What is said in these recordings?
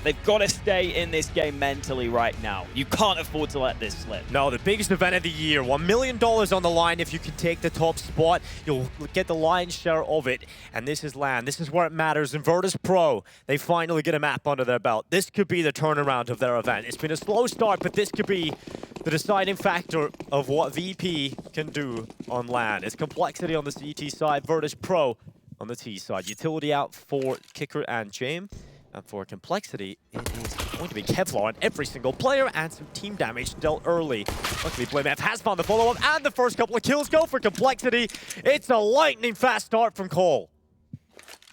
They've got to stay in this game mentally right now. You can't afford to let this slip. No, the biggest event of the year. $1 million on the line. If you can take the top spot, you'll get the lion's share of it. And this is LAN. This is where it matters. And Virtus.pro, they finally get a map under their belt. This could be the turnaround of their event. It's been a slow start, but this could be the deciding factor of what VP can do on LAN. It's complexity on the CT side, Virtus.pro on the T side. Utility out for qikert and James. And for complexity, it is going to be Kevlar on every single player and some team damage dealt early. Luckily, blameF has found the follow-up and the first couple of kills go for complexity. It's a lightning fast start from Cole.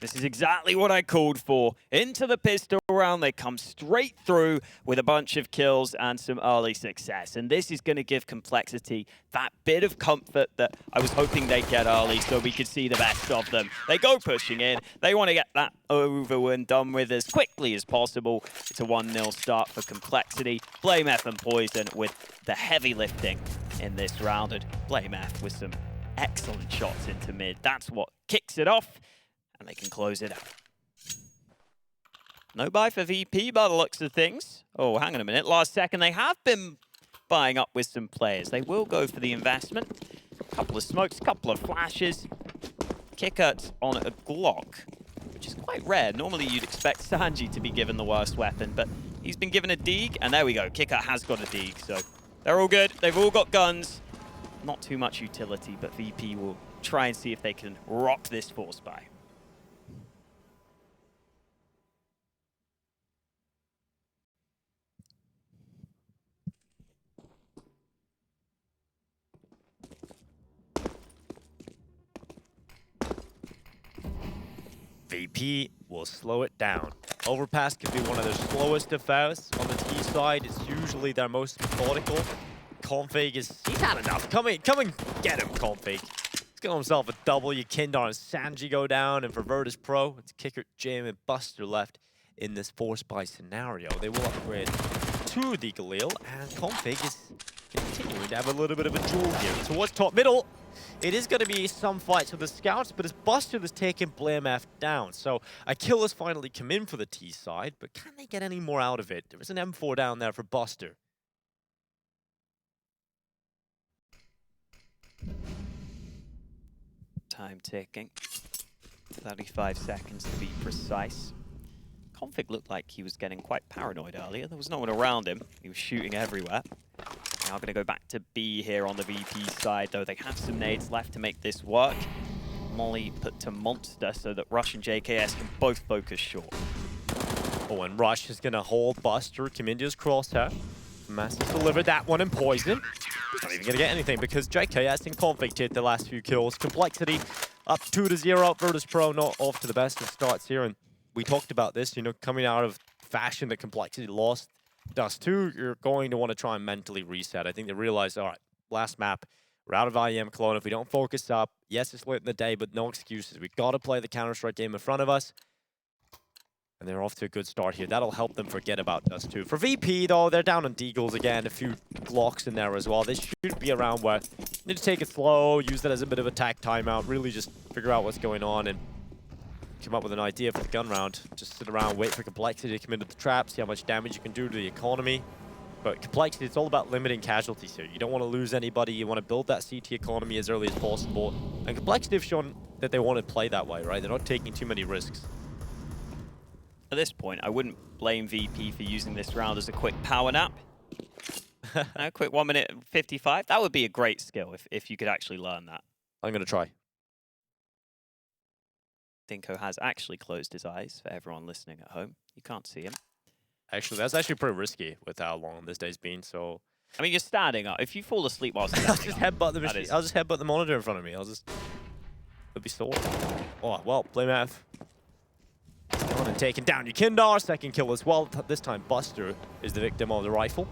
This is exactly what I called for. Into the pistol round, they come straight through with a bunch of kills and some early success. And this is going to give complexity that bit of comfort that I was hoping they'd get early so we could see the best of them. They go pushing in. They want to get that over and done with as quickly as possible. It's a 1-0 start for complexity. blameF and Poison with the heavy lifting in this round. And blameF with some excellent shots into mid. That's what kicks it off. And they can close it out. No buy for VP by the looks of things. Oh, hang on a minute. Last second, they have been buying up with some players. They will go for the investment. A couple of smokes, a couple of flashes. qikert on a Glock, which is quite rare. Normally, you'd expect Sanji to be given the worst weapon, but he's been given a Deeg, and there we go. qikert has got a Deeg, so they're all good. They've all got guns. Not too much utility, but VP will try and see if they can rock this force buy. VP will slow it down. Overpass can be one of their slowest affairs on the T side. It's usually their most methodical. Config is, he's had enough. Come and get him, Config. He's got himself a W. Kindar and Sanji go down, and for Virtus.pro, it's qikert, James, and Buster left in this force buy scenario. They will upgrade to the Galil, and Config is continuing to have a little bit of a duel here. Towards top middle, it is going to be some fights with the scouts, but it's Buster that's taking blameF down. So a kill has finally come in for the T side, but can they get any more out of it? There is an M4 down there for Buster. Time ticking. 35 seconds to be precise. Config looked like he was getting quite paranoid earlier. There was no one around him. He was shooting everywhere. Now going to go back to B here on the VP side, though. They have some nades left to make this work. Molly put to Monster so that Rush and JKS can both focus short. Oh, and Rush is going to hold Buster. Come into his crosshair. Master's delivered that one in Poison. He's not even going to get anything because JKS and Config did the last few kills. Complexity up 2-0. Virtus.pro not off to the best of starts here. And we talked about this, you know, coming out of fashion that Complexity lost Dust 2, you're going to want to try and mentally reset. I think they realized, all right, last map, we're out of IEM Cologne. If we don't focus up, yes, it's late in the day, but no excuses. We've got to play the Counter-Strike game in front of us. And they're off to a good start here. That'll help them forget about Dust 2. For VP, though, they're down on Deagles again. A few Glocks in there as well. This should be around where you need to take it slow, use that as a bit of a tack timeout, really just figure out what's going on and come up with an idea for the gun round. Just sit around, wait for Complexity to come into the trap, see how much damage you can do to the economy. But Complexity, it's all about limiting casualties here. You don't want to lose anybody. You want to build that CT economy as early as possible. And Complexity have shown that they want to play that way, right? They're not taking too many risks. At this point, I wouldn't blame VP for using this round as a quick power nap. A quick 1 minute and 55. That would be a great skill if you could actually learn that. I'm going to try. Dinko has actually closed his eyes for everyone listening at home. You can't see him. Actually, that's actually pretty risky with how long this day's been, so... I mean, you're standing up. If you fall asleep while standing I'll just headbutt the machine. I'll just headbutt the monitor in front of me. It'll be sore. Oh, well, blameF. Going and taking down Kindar. Second kill as well. This time, Buster is the victim of the rifle.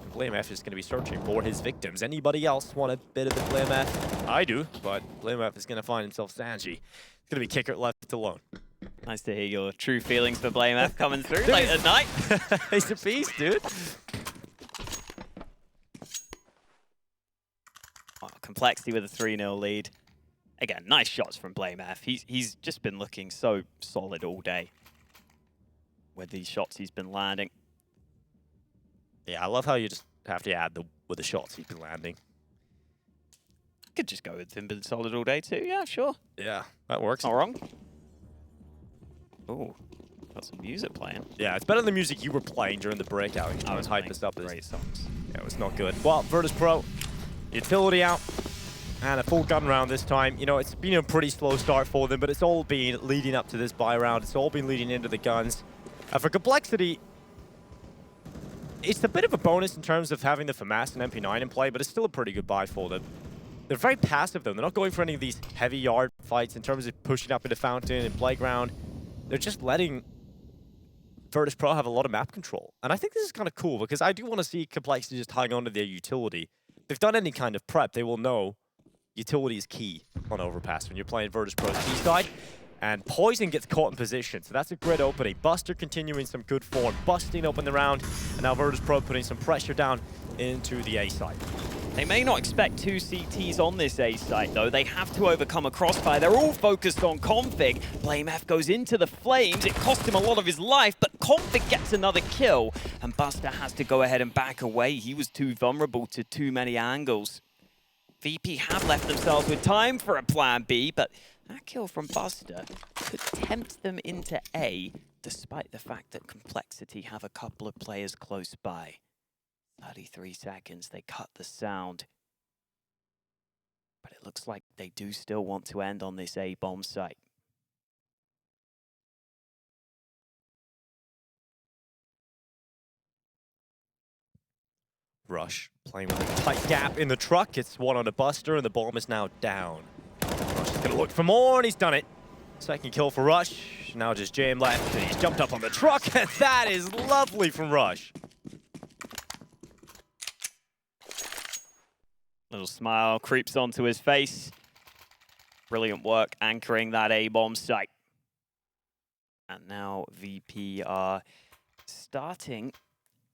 And blameF is going to be searching for his victims. Anybody else want a bit of the blameF? I do, but blameF is going to find himself Sanji. It's going to be qikert left alone. Nice to hear your true feelings for blameF coming through late at night. He's a beast, dude. Oh, complexity with a 3-0 lead. Again, nice shots from blameF. He's just been looking so solid all day. with these shots he's been landing. Yeah, I love how you just have to add with the shots he's been landing. Could just go with him been solid all day too. Yeah, sure. Yeah, that works. Not wrong. Oh, got some music playing. Yeah, it's better than the music you were playing during the breakout. I was hyping this up. Great songs. Yeah, it was not good. Well, Virtus.pro, utility out, and a full gun round this time. You know, it's been a pretty slow start for them, but it's all been leading up to this buy round. It's all been leading into the guns. For complexity, it's a bit of a bonus in terms of having the FAMAS and MP9 in play, but it's still a pretty good buy for them. They're very passive, though. They're not going for any of these heavy yard fights in terms of pushing up into Fountain and Playground. They're just letting Virtus.pro have a lot of map control. And I think this is kind of cool, because I do want to see Complexity just hang on to their utility. If they've done any kind of prep, they will know utility is key on Overpass when you're playing Virtus.pro's B side. And Poison gets caught in position, so that's a great opening. Buster continuing some good form, busting open the round, and now Virtus.pro putting some pressure down into the A side. They may not expect 2 CTs on this A site, though. They have to overcome a crossfire. They're all focused on Config. blameF goes into the flames. It cost him a lot of his life, but Config gets another kill, and Buster has to go ahead and back away. He was too vulnerable to too many angles. VP have left themselves with time for a plan B, but that kill from Buster could tempt them into A, despite the fact that Complexity have a couple of players close by. 33 seconds, they cut the sound. But it looks like they do still want to end on this A bomb site. Rush playing with a tight gap in the truck. It's one on a Buster, and the bomb is now down. Rush is going to look for more, and he's done it. Second kill for Rush. Now just JM left, and he's jumped up on the truck, and that is lovely from Rush. Little smile creeps onto his face. Brilliant work anchoring that A-bomb site. And now VP are starting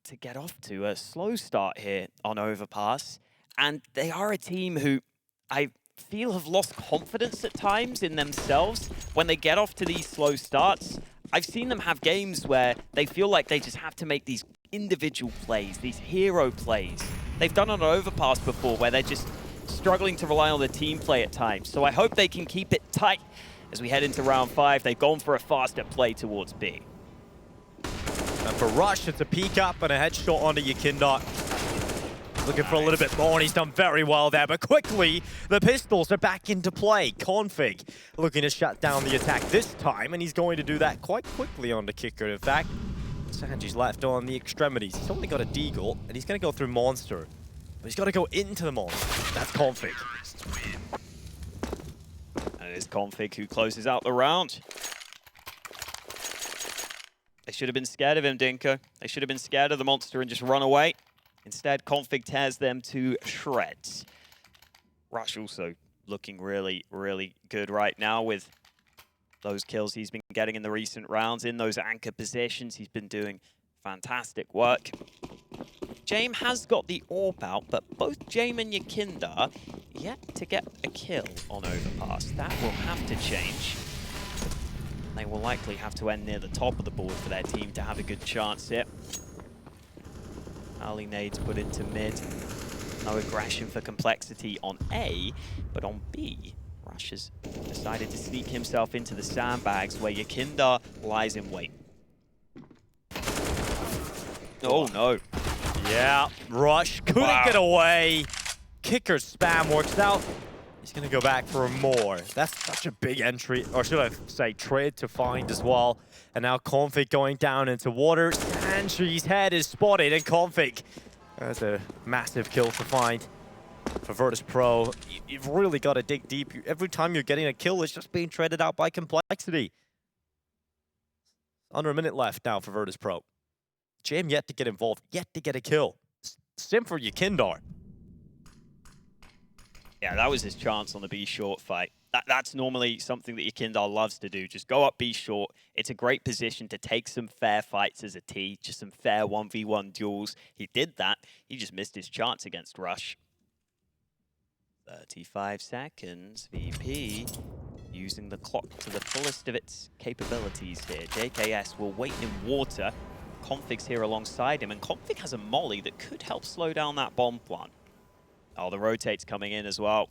to get off to a slow start here on Overpass. And they are a team who I feel have lost confidence at times in themselves when they get off to these slow starts. I've seen them have games where they feel like they just have to make these individual plays, these hero plays. They've done it on Overpass before where they're just struggling to rely on the team play at times. So I hope they can keep it tight as we head into round 5. They've gone for a faster play towards B. And for Rush, it's a peek up and a headshot onto qikert. Looking for a little bit more, and he's done very well there. But quickly, the pistols are back into play. Config looking to shut down the attack this time, and he's going to do that quite quickly onto qikert. In fact, Sanji's left on the extremities. He's only got a deagle, and he's going to go through Monster. But he's got to go into the Monster. That's Config. And it is Config who closes out the round. They should have been scared of him, Dinko. They should have been scared of the Monster and just run away. Instead, Config tears them to shreds. Rush also looking really, really good right now with those kills he's been getting in the recent rounds. In those anchor positions, he's been doing fantastic work. Jame has got the AWP out, but both Jame and qikert yet to get a kill on Overpass. That will have to change. They will likely have to end near the top of the board for their team to have a good chance here. Early nades put into mid. No aggression for Complexity on A, but on B, Rush has decided to sneak himself into the sandbags where qikert lies in wait. Oh no. Yeah, Rush couldn't get away. qikert spam works out. He's going to go back for more. That's such a big entry, or should I say trade to find as well. And now Config going down into water. Sanji's head is spotted, and Config. That's a massive kill to find for Virtus.pro. You've really got to dig deep. Every time you're getting a kill, it's just being traded out by Complexity. Under a minute left now for Virtus.pro. Jam yet to get involved, yet to get a kill. Sim for qikert. Yeah, that was his chance on the B short fight. That's normally something that qikert loves to do. Just go up B short. It's a great position to take some fair fights as a T, just some fair 1v1 duels. He did that. He just missed his chance against Rush. 35 seconds. VP using the clock to the fullest of its capabilities here. JKS will wait in water. Config's here alongside him, and Config has a molly that could help slow down that bomb plant. Oh, the rotate's coming in as well.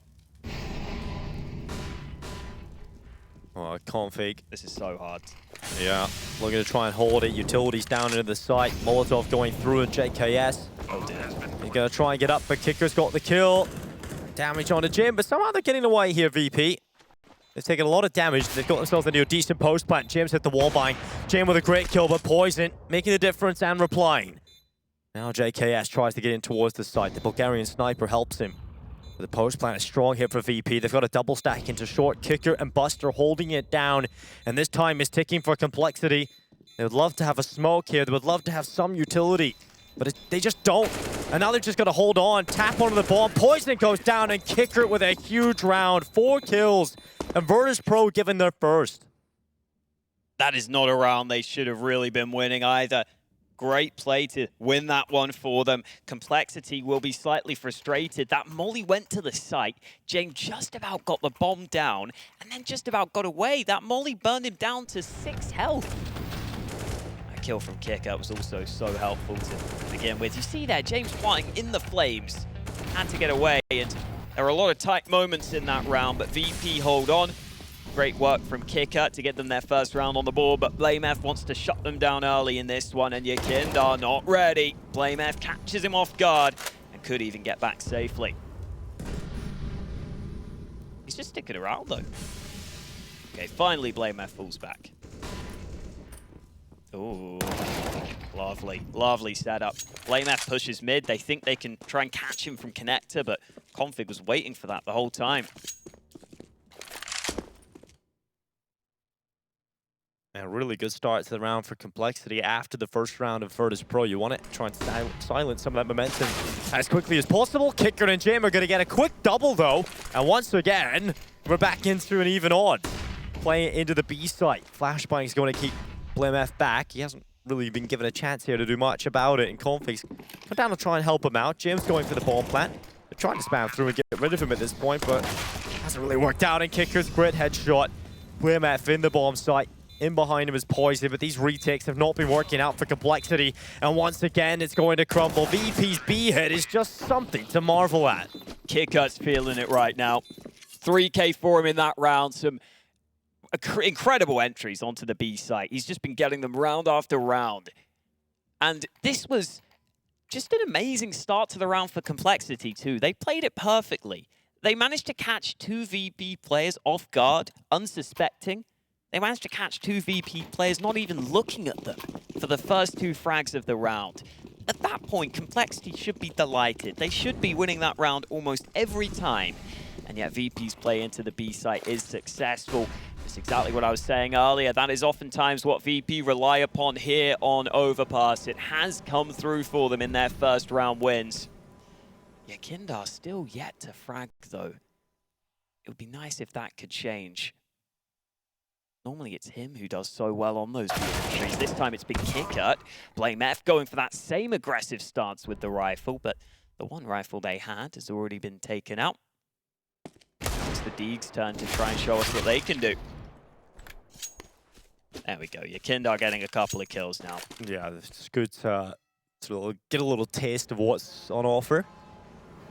Oh, Config. This is so hard. Yeah, looking to try and hold it. Utilities down into the site. Molotov going through, and JKS. Oh dear. He's going to try and get up, but Kiker's got the kill. Damage on the Jim, but somehow they're getting away here, VP. They've taken a lot of damage. They've got themselves into a decent post plant. Jim's hit the wall bang. Jim with a great kill, but Poison making the difference and replying. Now JKS tries to get in towards the site. The Bulgarian sniper helps him. The post plant is strong here for VP. They've got a double stack into short. Qikert and Buster holding it down. And this time is ticking for complexity. They would love to have a smoke here. They would love to have some utility. But they just don't. And now they're just going to hold on. Tap onto the bomb. Poison goes down, and Qikert with a huge round. 4 kills. And Virtus.pro given their first. That is not a round they should have really been winning either. Great play to win that one for them. Complexity will be slightly frustrated. That molly went to the site. James just about got the bomb down and then just about got away. That molly burned him down to 6 health. That kill from qikert was also so helpful to begin with. You see there, James flying in the flames. Had to get away, and there were a lot of tight moments in that round, but VP hold on. Great work from qikert to get them their first round on the board, but blameF wants to shut them down early in this one, and Yakind not ready. blameF catches him off guard and could even get back safely. He's just sticking around though. Okay, finally blameF falls back. Ooh, lovely, lovely setup. blameF pushes mid. They think they can try and catch him from connector, but Config was waiting for that the whole time. A really good start to the round for Complexity after the first round of Virtus.pro. You want to try and silence some of that momentum as quickly as possible. Qikert and Jim are going to get a quick double, though. And once again, we're back into an even odd. Playing it into the B site. Flashbang's going to keep blameF back. He hasn't really been given a chance here to do much about it. And Config's come down to try and help him out. Jim's going for the bomb plant. They're trying to spam through and get rid of him at this point, but hasn't really worked out. And Kiker's great headshot. blameF in the bomb site. In behind him is Poison, but these retakes have not been working out for Complexity. And once again, it's going to crumble. VP's B hit is just something to marvel at. qikert's feeling it right now. 3K for him in that round. Some incredible entries onto the B site. He's just been getting them round after round. And this was just an amazing start to the round for Complexity too. They played it perfectly. They managed to catch 2 VP players off guard, unsuspecting. They managed to catch 2 VP players not even looking at them for the first 2 frags of the round. At that point, Complexity should be delighted. They should be winning that round almost every time. And yet VP's play into the B site is successful. That's exactly what I was saying earlier. That is oftentimes what VP rely upon here on Overpass. It has come through for them in their first round wins. Yakind still yet to frag though. It would be nice if that could change. Normally it's him who does so well on those entries. This time it's been qikert. blameF going for that same aggressive stance with the rifle, but the one rifle they had has already been taken out. Now it's the Deeg's turn to try and show us what they can do. There we go. Yakind getting a couple of kills now. Yeah, it's good to get a little taste of what's on offer.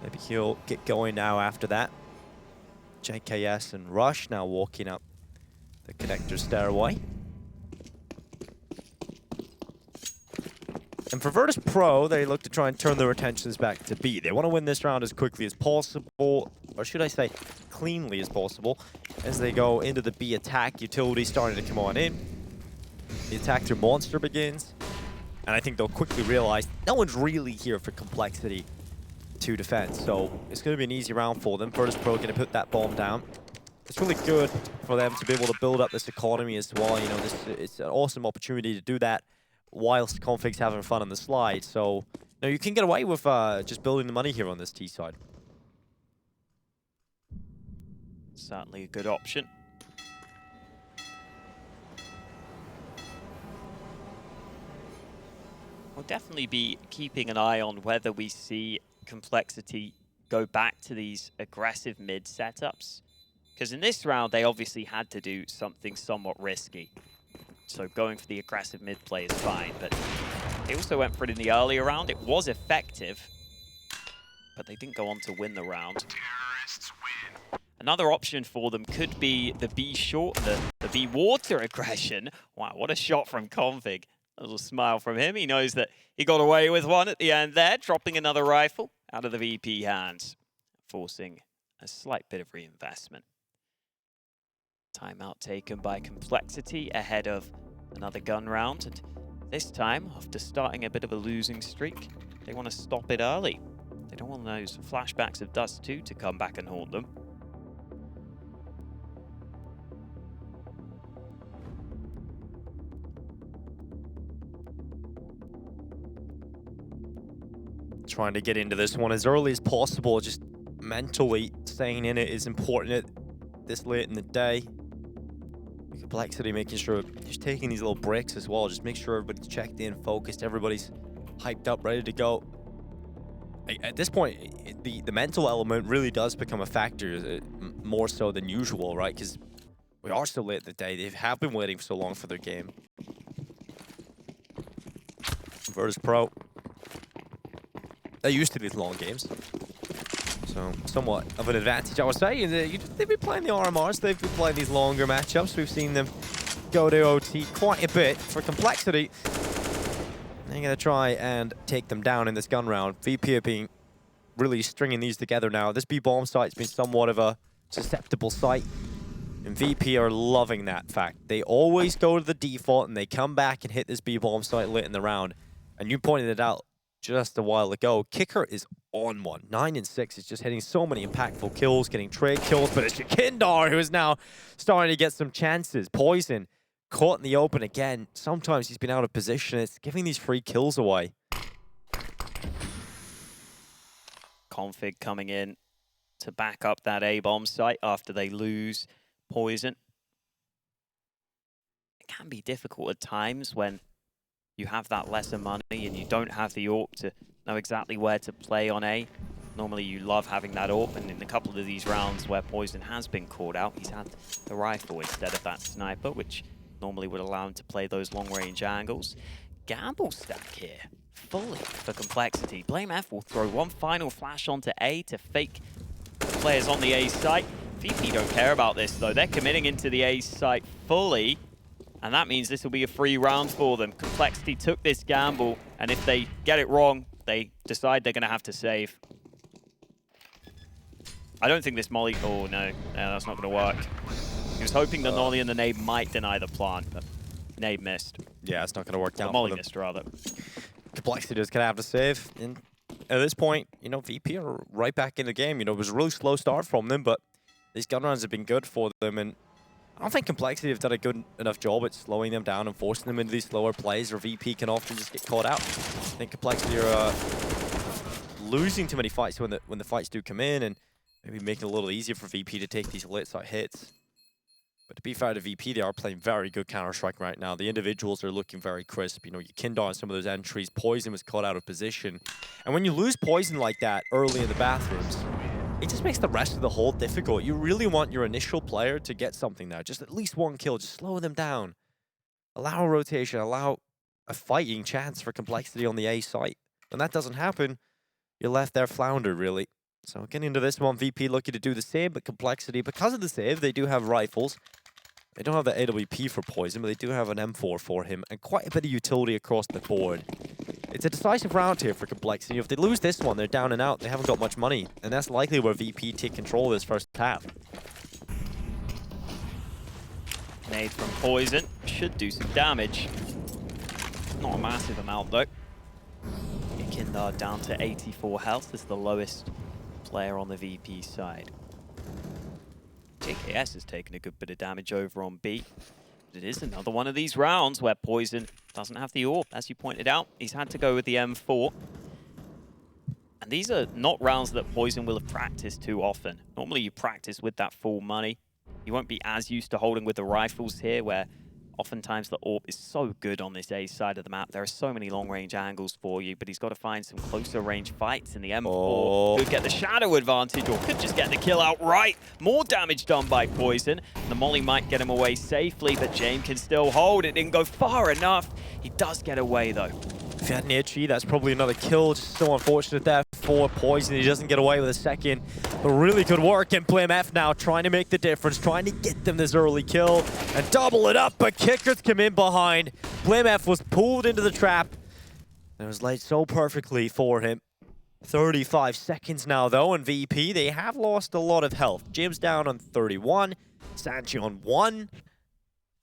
Maybe he'll get going now after that. JKS and Rush now walking up the connector stairway. And for Virtus.pro, they look to try and turn their attentions back to B. They want to win this round as quickly as possible, or should I say, cleanly as possible, as they go into the B attack. Utility starting to come on in. The attack through Monster begins. And I think they'll quickly realize no one's really here for Complexity to defend. So it's going to be an easy round for them. Virtus.pro going to put that bomb down. It's really good for them to be able to build up this economy as well. You know, it's an awesome opportunity to do that whilst Config's having fun on the slide. So, you know, you can get away with just building the money here on this T side. Certainly a good option. We'll definitely be keeping an eye on whether we see Complexity go back to these aggressive mid setups. Because in this round, they obviously had to do something somewhat risky. So going for the aggressive mid play is fine, but they also went for it in the earlier round. It was effective, but they didn't go on to win the round. Another option for them could be the B short, the B water aggression. Wow, what a shot from Config. A little smile from him. He knows that he got away with one at the end there, dropping another rifle out of the VP hands, forcing a slight bit of reinvestment. Timeout taken by Complexity ahead of another gun round. And this time, after starting a bit of a losing streak, they want to stop it early. They don't want those flashbacks of Dust 2 to come back and haunt them. Trying to get into this one as early as possible, just mentally staying in it is important this late in the day. Complexity making sure, just taking these little breaks as well, just make sure everybody's checked in, focused, everybody's hyped up, ready to go. At this point, the mental element really does become a factor, more so than usual, right? Because we are so late in the day, they have been waiting so long for their game. Virtus.pro. They're used to these long games. So, somewhat of an advantage, I would say. They've been playing the RMRs, they've been playing these longer matchups. We've seen them go to OT quite a bit. For Complexity, they're going to try and take them down in this gun round. VP are being really stringing these together now. This B-bomb site's been somewhat of a susceptible site. And VP are loving that fact. They always go to the default and they come back and hit this B-bomb site late in the round. And you pointed it out just a while ago. qikert is on one. 9 and 6 is just hitting so many impactful kills, getting trade kills, but it's qikert who is now starting to get some chances. Poison caught in the open again. Sometimes he's been out of position. It's giving these free kills away. Config coming in to back up that A-bomb site after they lose Poison. It can be difficult at times when you have that lesser money and you don't have the AWP to know exactly where to play on A. Normally you love having that AWP, and in a couple of these rounds where Poison has been called out, he's had the rifle instead of that sniper, which normally would allow him to play those long-range angles. Gamble stack here, fully for Complexity. blameF will throw one final flash onto A to fake the players on the A site. VP don't care about this though, they're committing into the A site fully. And that means this will be a free round for them. Complexity took this gamble, and if they get it wrong, they decide they're going to have to save. I don't think this molly... Oh, no. That's not going to work. He was hoping the nollie and the nade might deny the plant, but nade missed. Yeah, it's not going to work out. The molly missed, rather. Complexity is going to have to save. And at this point, you know, VP are right back in the game. You know, it was a really slow start from them, but these gun rounds have been good for them. And I don't think Complexity have done a good enough job at slowing them down and forcing them into these slower plays, or VP can often just get caught out. I think Complexity are losing too many fights when the fights do come in, and maybe making it a little easier for VP to take these late side hits. But to be fair to VP, they are playing very good Counter-Strike right now. The individuals are looking very crisp. You know, qikert on some of those entries. Poison was caught out of position. And when you lose Poison like that early in the bathrooms, it just makes the rest of the hold difficult. You really want your initial player to get something there. Just at least one kill. Just slow them down. Allow a rotation. Allow a fighting chance for Complexity on the A site. When that doesn't happen, you're left there floundered, really. So getting into this one, VP looking to do the same, but Complexity, because of the save, they do have rifles. They don't have the AWP for Poison, but they do have an M4 for him, and quite a bit of utility across the board. It's a decisive round here for Complexity. If they lose this one, they're down and out. They haven't got much money, and that's likely where VP take control of this first half. Nade from Poison should do some damage. Not a massive amount, though. qikert down to 84 health. This is the lowest player on the VP side. JKS has taken a good bit of damage over on B. But it is another one of these rounds where Poison doesn't have the AWP. As you pointed out, he's had to go with the M4. And these are not rounds that Poison will have practiced too often. Normally you practice with that full money. You won't be as used to holding with the rifles here, where Oftentimes the AWP is so good on this A side of the map. There are so many long-range angles for you, but he's got to find some closer range fights, and the M4 could get the shadow advantage or could just get the kill outright. More damage done by Poison. The molly might get him away safely, but James can still hold. It didn't go far enough. He does get away though. If he had an itchy, that's probably another kill. Just so unfortunate there for Poison. He doesn't get away with a second. But really good work. And blameF now trying to make the difference, trying to get them this early kill and double it up. But qikert come in behind. blameF was pulled into the trap. And it was laid so perfectly for him. 35 seconds now, though. And VP, they have lost a lot of health. Jim's down on 31. Sanchi on 1.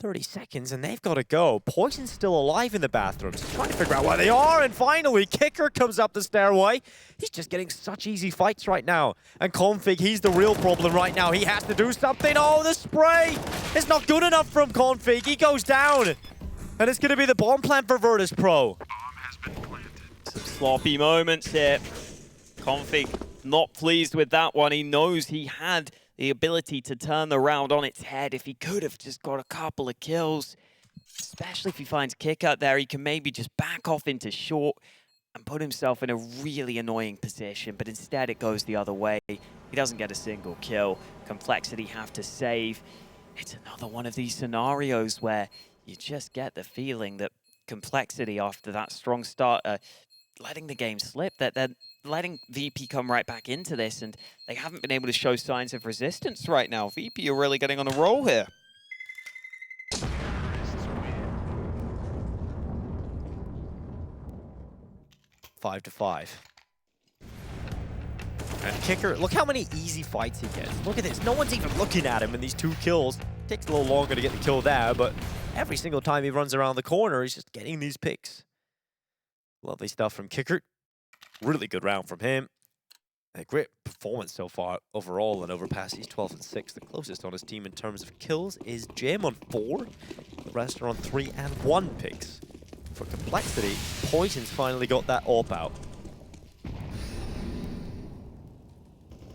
30 seconds, and they've got to go. Poison's still alive in the bathrooms. He's trying to figure out where they are, and finally, qikert comes up the stairway. He's just getting such easy fights right now. And Config, he's the real problem right now. He has to do something. Oh, the spray! It's not good enough from Config. He goes down. And it's going to be the bomb plant for Virtus.pro. Some sloppy moments here. Config not pleased with that one. He knows he had the ability to turn the round on its head. If he could have just got a couple of kills, especially if he finds qikert there, he can maybe just back off into short and put himself in a really annoying position, but instead it goes the other way. He doesn't get a single kill. Complexity have to save. It's another one of these scenarios where you just get the feeling that Complexity, after that strong start, letting the game slip, that they're letting VP come right back into this, and they haven't been able to show signs of resistance right now. VP are really getting on a roll here. Five to 5. And qikert, look how many easy fights he gets. Look at this. No one's even looking at him in these 2 kills. Takes a little longer to get the kill there, but every single time he runs around the corner, he's just getting these picks. Lovely stuff from qikert. Really good round from him. A great performance so far overall in Overpass. He's 12 and 6. The closest on his team in terms of kills is Jim on 4. The rest are on 3 and 1 picks. For Complexity, Poison's finally got that AWP out.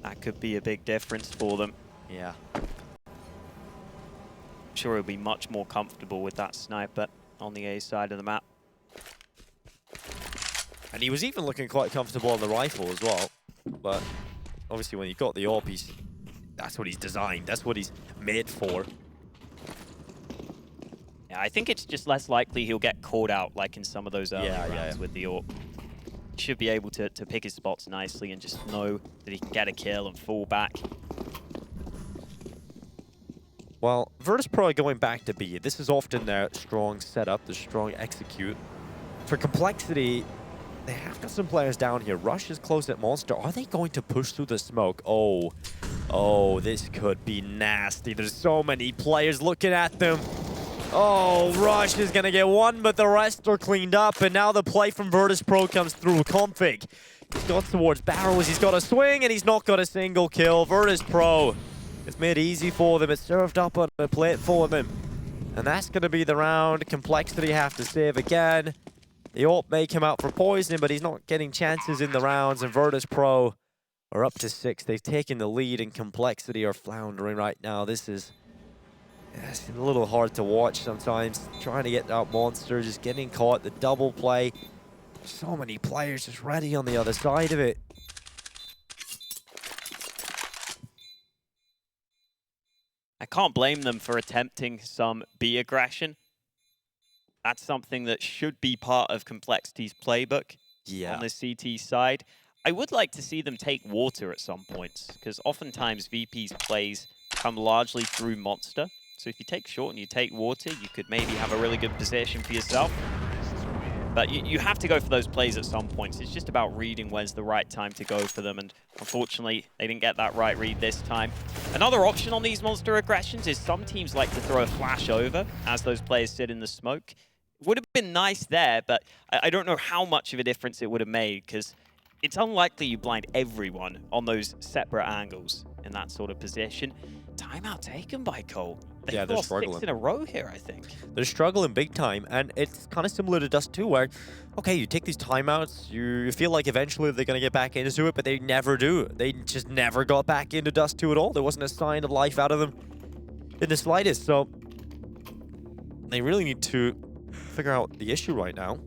That could be a big difference for them. Yeah. I'm sure he'll be much more comfortable with that sniper on the A side of the map. And he was even looking quite comfortable on the rifle as well. But obviously when you've got the AWP, that's what he's designed. That's what he's made for. Yeah, I think it's just less likely he'll get caught out like in some of those early rounds with the AWP. He should be able to pick his spots nicely and just know that he can get a kill and fall back. Well, Virtus.pro going back to B. This is often their strong setup, the strong execute. For Complexity, they have got some players down here. Rush is close at Monster. Are they going to push through the smoke? Oh, this could be nasty. There's so many players looking at them. Oh, Rush is going to get one, but the rest are cleaned up. And now the play from Virtus.pro comes through. Config, he's got towards barrels. He's got a swing, and he's not got a single kill. Virtus.pro, it's made easy for them. It's served up on a plate for them. And that's going to be the round. Complexity have to save again. The AWP may come out for Poison, but he's not getting chances in the rounds, and Virtus.pro are up to 6. They've taken the lead, and Complexity are floundering right now. This is it's a little hard to watch sometimes. Trying to get out Monster, just getting caught, the double play. So many players just ready on the other side of it. I can't blame them for attempting some B aggression. That's something that should be part of Complexity's playbook on the CT side. I would like to see them take water at some points, because oftentimes VP's plays come largely through Monster. So if you take short and you take water, you could maybe have a really good position for yourself. But you have to go for those plays at some points. It's just about reading when's the right time to go for them, and unfortunately, they didn't get that right read this time. Another option on these Monster aggressions is some teams like to throw a flash over as those players sit in the smoke. Would have been nice there, but I don't know how much of a difference it would have made, because it's unlikely you blind everyone on those separate angles in that sort of position. Timeout taken by Cole. They've lost 6 in a row here, I think. They're struggling big time, and it's kind of similar to Dust 2, where, okay, you take these timeouts, you feel like eventually they're going to get back into it, but they never do. They just never got back into Dust 2 at all. There wasn't a sign of life out of them in the slightest, so They really need to figure out the issue right now.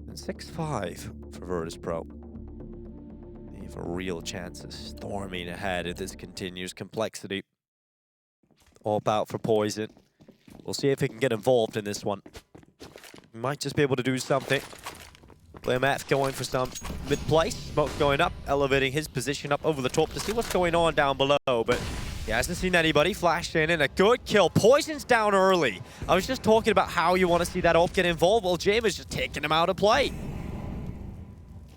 And 6-5 for Virtus.pro. They have a real chance of storming ahead if this continues. Complexity all about for Poison. We'll see if he can get involved in this one. He might just be able to do something. blameF going for some mid-place. Smoke going up, elevating his position up over the top to see what's going on down below, but he hasn't seen anybody. Flashed in and a good kill. Poison's down early. I was just talking about how you want to see that ult get involved. Well, James is just taking him out of play.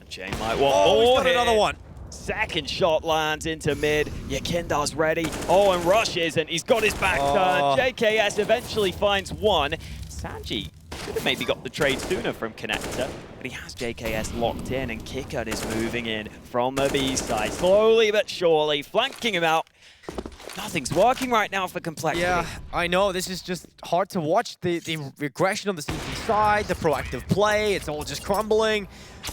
Jay might want he's more got here. another one. lands into mid. Yakindar's ready. Oh, and Rush isn't. He's got his back turned. JKS eventually finds one. Sanji could have maybe got the trade sooner from Connector, but he has JKS locked in, and qikert is moving in from the B side. Slowly but surely, flanking him out. Nothing's working right now for Complexity. Yeah, I know. This is just hard to watch. The regression on the CT side, the proactive play, it's all just crumbling.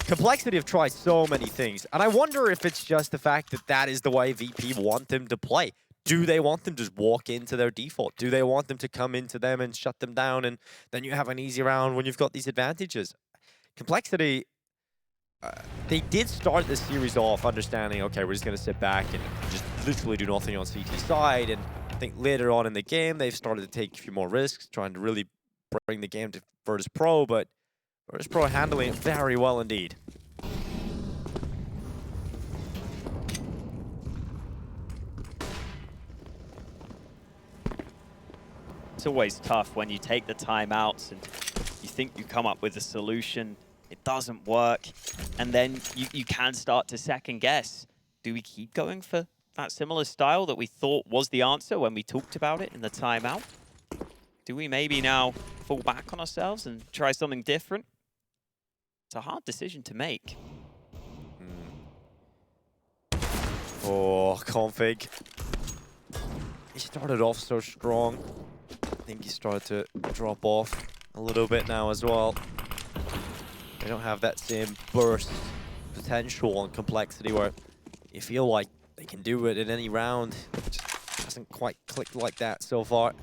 Complexity have tried so many things, and I wonder if it's just the fact that that is the way VP want them to play. Do they want them to just walk into their default? Do they want them to come into them and shut them down, and then you have an easy round when you've got these advantages? Complexity, they did start this series off understanding, okay, we're just going to sit back and just literally do nothing on CT side, and I think later on in the game, they've started to take a few more risks, trying to really bring the game to Virtus.pro, but Virtus.pro handling it very well indeed. It's always tough when you take the timeouts and you think you come up with a solution, it doesn't work, and then you can start to second guess. Do we keep going for that similar style that we thought was the answer when we talked about it in the timeout? Do we maybe now fall back on ourselves and try something different? It's a hard decision to make. Oh, config. He started off so strong. I think he started to drop off a little bit now as well. They don't have that same burst potential on Complexity where you feel like they can do it in any round. It just hasn't quite clicked like that so far.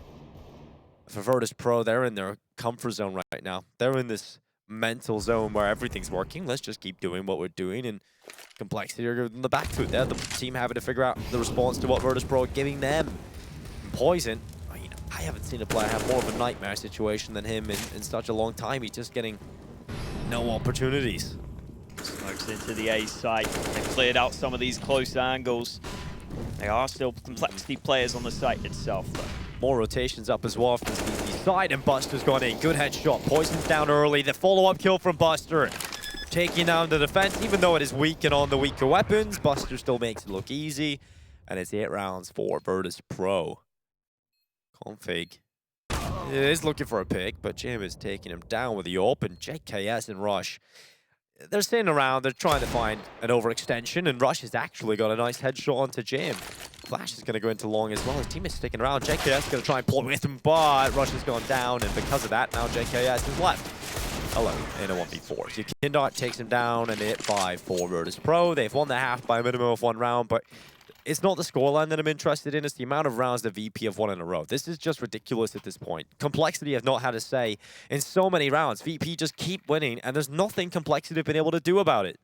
For Virtus.pro, they're in their comfort zone right now. They're in this mental zone where everything's working. Let's just keep doing what we're doing, and Complexity are in the back to it. They're the team having to figure out the response to what Virtus.pro are giving them. Poison, I haven't seen a player have more of a nightmare situation than him in such a long time. He's just getting no opportunities. Smokes into the A site. They've cleared out some of these close angles. They are still Complexity players on the site itself, though. More rotations up as well from the CT side, and Buster's gone in. Good headshot. Poison's down early. The follow-up kill from Buster. Taking down the defense, even though it is weak and on the weaker weapons, Buster still makes it look easy. And it's 8 rounds for Virtus.pro. Config is looking for a pick, but Jim is taking him down with the open. JKS and Rush, they're sitting around, they're trying to find an overextension, and Rush has actually got a nice headshot onto Jim. Flash is going to go into long as well. His team is sticking around. JKS is going to try and pull with him, but Rush has gone down, and because of that, now JKS is left alone in a 1v4. qikert takes him down, and 8-5 for Virtus.pro. They've won the half by a minimum of 1 round, but it's not the scoreline that I'm interested in, it's the amount of rounds the VP have won in a row. This is just ridiculous at this point. Complexity have not had a say in so many rounds. VP just keep winning, and there's nothing Complexity have been able to do about it.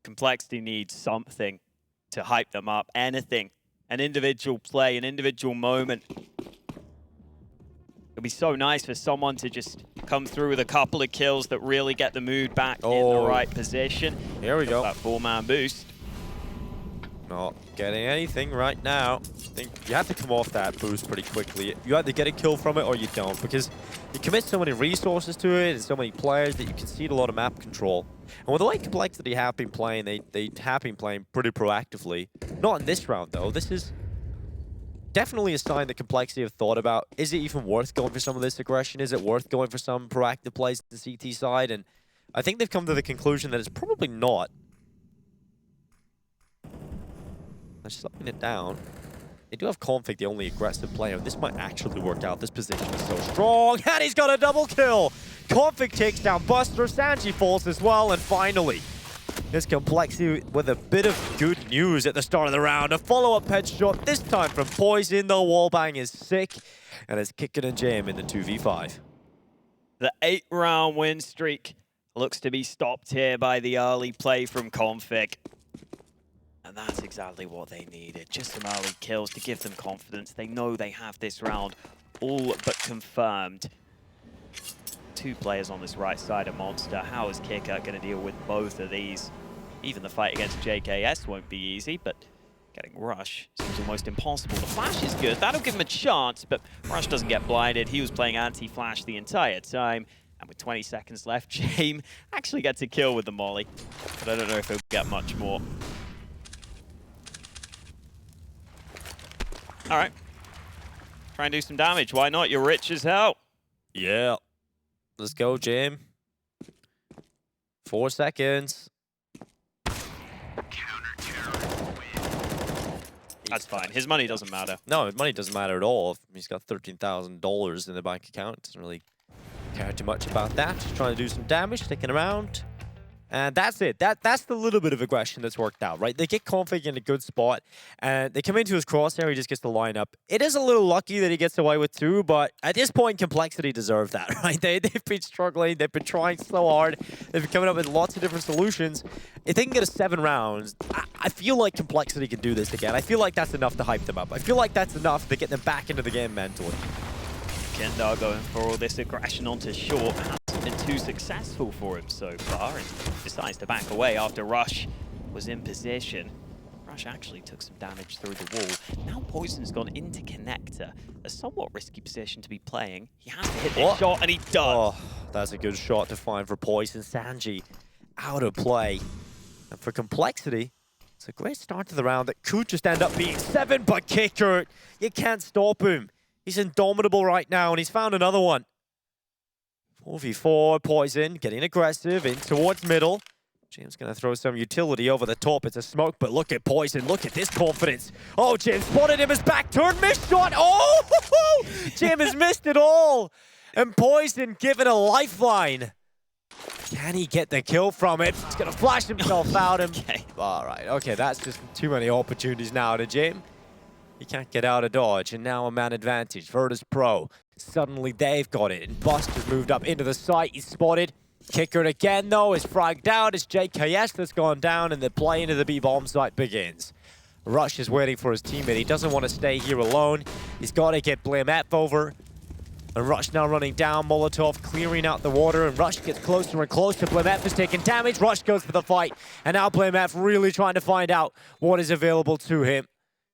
Complexity needs something to hype them up, anything. An individual play, an individual moment. It'll be so nice for someone to just come through with a couple of kills that really get the mood back in the right position. Here we go. That 4-man boost. Not getting anything right now. I think you have to come off that boost pretty quickly. You either get a kill from it or you don't, because you commit so many resources to it and so many players that you concede a lot of map control. And with the way Complexity have been playing, they have been playing pretty proactively. Not in this round, though. This is definitely a sign that Complexity have thought about, is it even worth going for some of this aggression? Is it worth going for some proactive plays to the CT side? And I think they've come to the conclusion that it's probably not. They're slowing it down. They do have Config, the only aggressive player. This might actually work out. This position is so strong, and he's got a double kill. Config takes down Buster. Sanji falls as well, and finally, Here's Complexity with a bit of good news at the start of the round. A follow-up headshot, this time from Poison. The wallbang is sick, and it's qikert and Jam in the 2v5. The 8-round win streak looks to be stopped here by the early play from Config. And that's exactly what they needed. Just some early kills to give them confidence. They know they have this round all but confirmed. 2 players on this right side, a monster. How is qikert going to deal with both of these? Even the fight against JKS won't be easy, but getting Rush seems almost impossible. The flash is good. That'll give him a chance, but Rush doesn't get blinded. He was playing anti-flash the entire time. And with 20 seconds left, Jame actually gets a kill with the molly. But I don't know if he'll get much more. All right. Try and do some damage. Why not? You're rich as hell. Yeah. Let's go, Jam. 4 seconds. That's fine. His money doesn't matter. No, money doesn't matter at all. He's got $13,000 in the bank account. Doesn't really care too much about that. Just trying to do some damage, sticking around. And that's it. That's the little bit of aggression that's worked out, right? They get Config in a good spot, and they come into his crosshair, he just gets the line up. It is a little lucky that he gets away with 2, but at this point, Complexity deserve that, right? They've been struggling. They've been trying so hard. They've been coming up with lots of different solutions. If they can get a 7 rounds, I feel like Complexity can do this again. I feel like that's enough to hype them up. I feel like that's enough to get them back into the game mentally. Kendar going for all this aggression onto short hasn't been too successful for him so far, and decides to back away after Rush was in position. Rush actually took some damage through the wall. Now Poison's gone into connector, a somewhat risky position to be playing. He has to hit this shot, and he does. Oh, that's a good shot to find for Poison. Sanji out of play. And for Complexity, it's a great start to the round that could just end up being 7, but qikert, you can't stop him. He's indomitable right now, and he's found another one. 4v4, Poison getting aggressive in towards middle. James gonna throw some utility over the top. It's a smoke, but look at Poison. Look at this confidence. Oh, James spotted him. His back turn, missed shot. Oh, James has missed it all. And Poison given a lifeline. Can he get the kill from it? He's gonna flash himself out. Okay. All right, okay, that's just too many opportunities now to James. He can't get out of dodge, and now a man advantage. Virtus.pro. Suddenly they've got it, and Bust has moved up into the site. He's spotted. qikert again, though, is fragged out. It's JKS that's gone down, and the play into the B-bomb site begins. Rush is waiting for his teammate. He doesn't want to stay here alone. He's got to get blameF over. And Rush now running down. Molotov clearing out the water, and Rush gets closer and closer. blameF is taking damage. Rush goes for the fight, and now blameF really trying to find out what is available to him.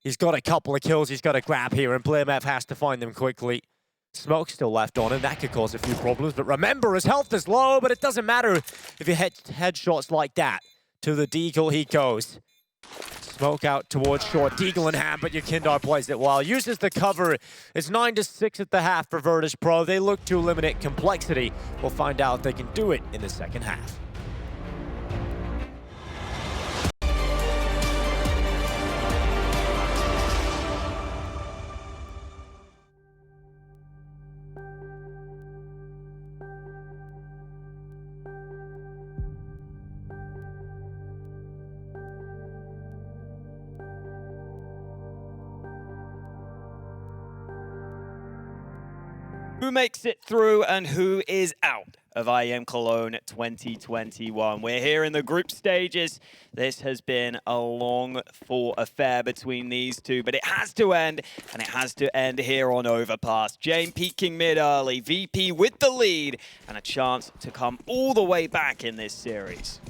He's got a couple of kills he's got to grab here, and blameF has to find them quickly. Smoke still left on him. That could cause a few problems, but remember, his health is low, but it doesn't matter if you hit headshots like that. To the Deagle he goes. Smoke out towards short. Deagle in hand, but qikert plays it well. Uses the cover. It's 9-6 at the half for Virtus.pro. They look to eliminate Complexity. We'll find out if they can do it in the second half. Who makes it through and who is out of IEM Cologne 2021? We're here in the group stages. This has been a long-fought affair between these two, but it has to end, and it has to end here on Overpass. Jame peeking mid-early, VP with the lead, and a chance to come all the way back in this series.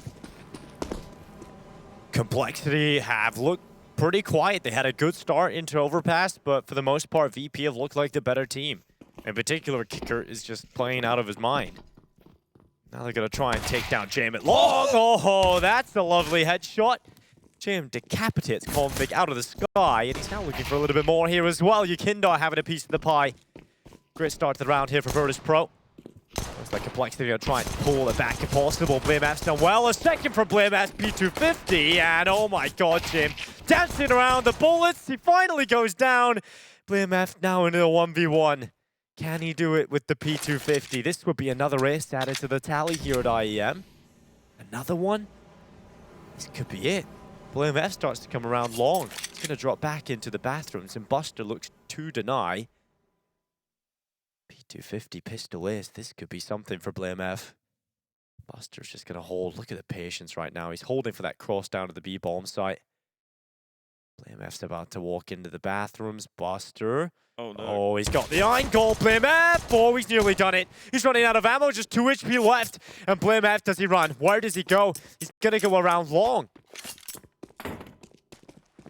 Complexity have looked pretty quiet. They had a good start into Overpass, but for the most part, VP have looked like the better team. In particular, qikert is just playing out of his mind. Now they're going to try and take down Jame at long. Oh, that's a lovely headshot. Jame decapitates Config out of the sky, and he's now looking for a little bit more here as well. qikert having a piece of the pie. Great start to the round here for Virtus.pro. Looks like Complexity going to try and pull it back if possible. blameF's done well. A second from blameF, P250, and oh my god, Jame dancing around the bullets. He finally goes down. blameF now into a 1v1. Can he do it with the P250? This would be another race added to the tally here at IEM. Another one? This could be it. blameF starts to come around long. He's going to drop back into the bathrooms, and Buster looks to deny. P250 pistol is. This could be something for blameF. Buster's just going to hold. Look at the patience right now. He's holding for that cross down to the B bomb site. blameF's about to walk into the bathrooms. Buster. Oh, no. Oh, he's got the iron goal. blameF. Oh, he's nearly done it. He's running out of ammo. Just 2 HP left. And blameF, does he run? Where does he go? He's going to go around long.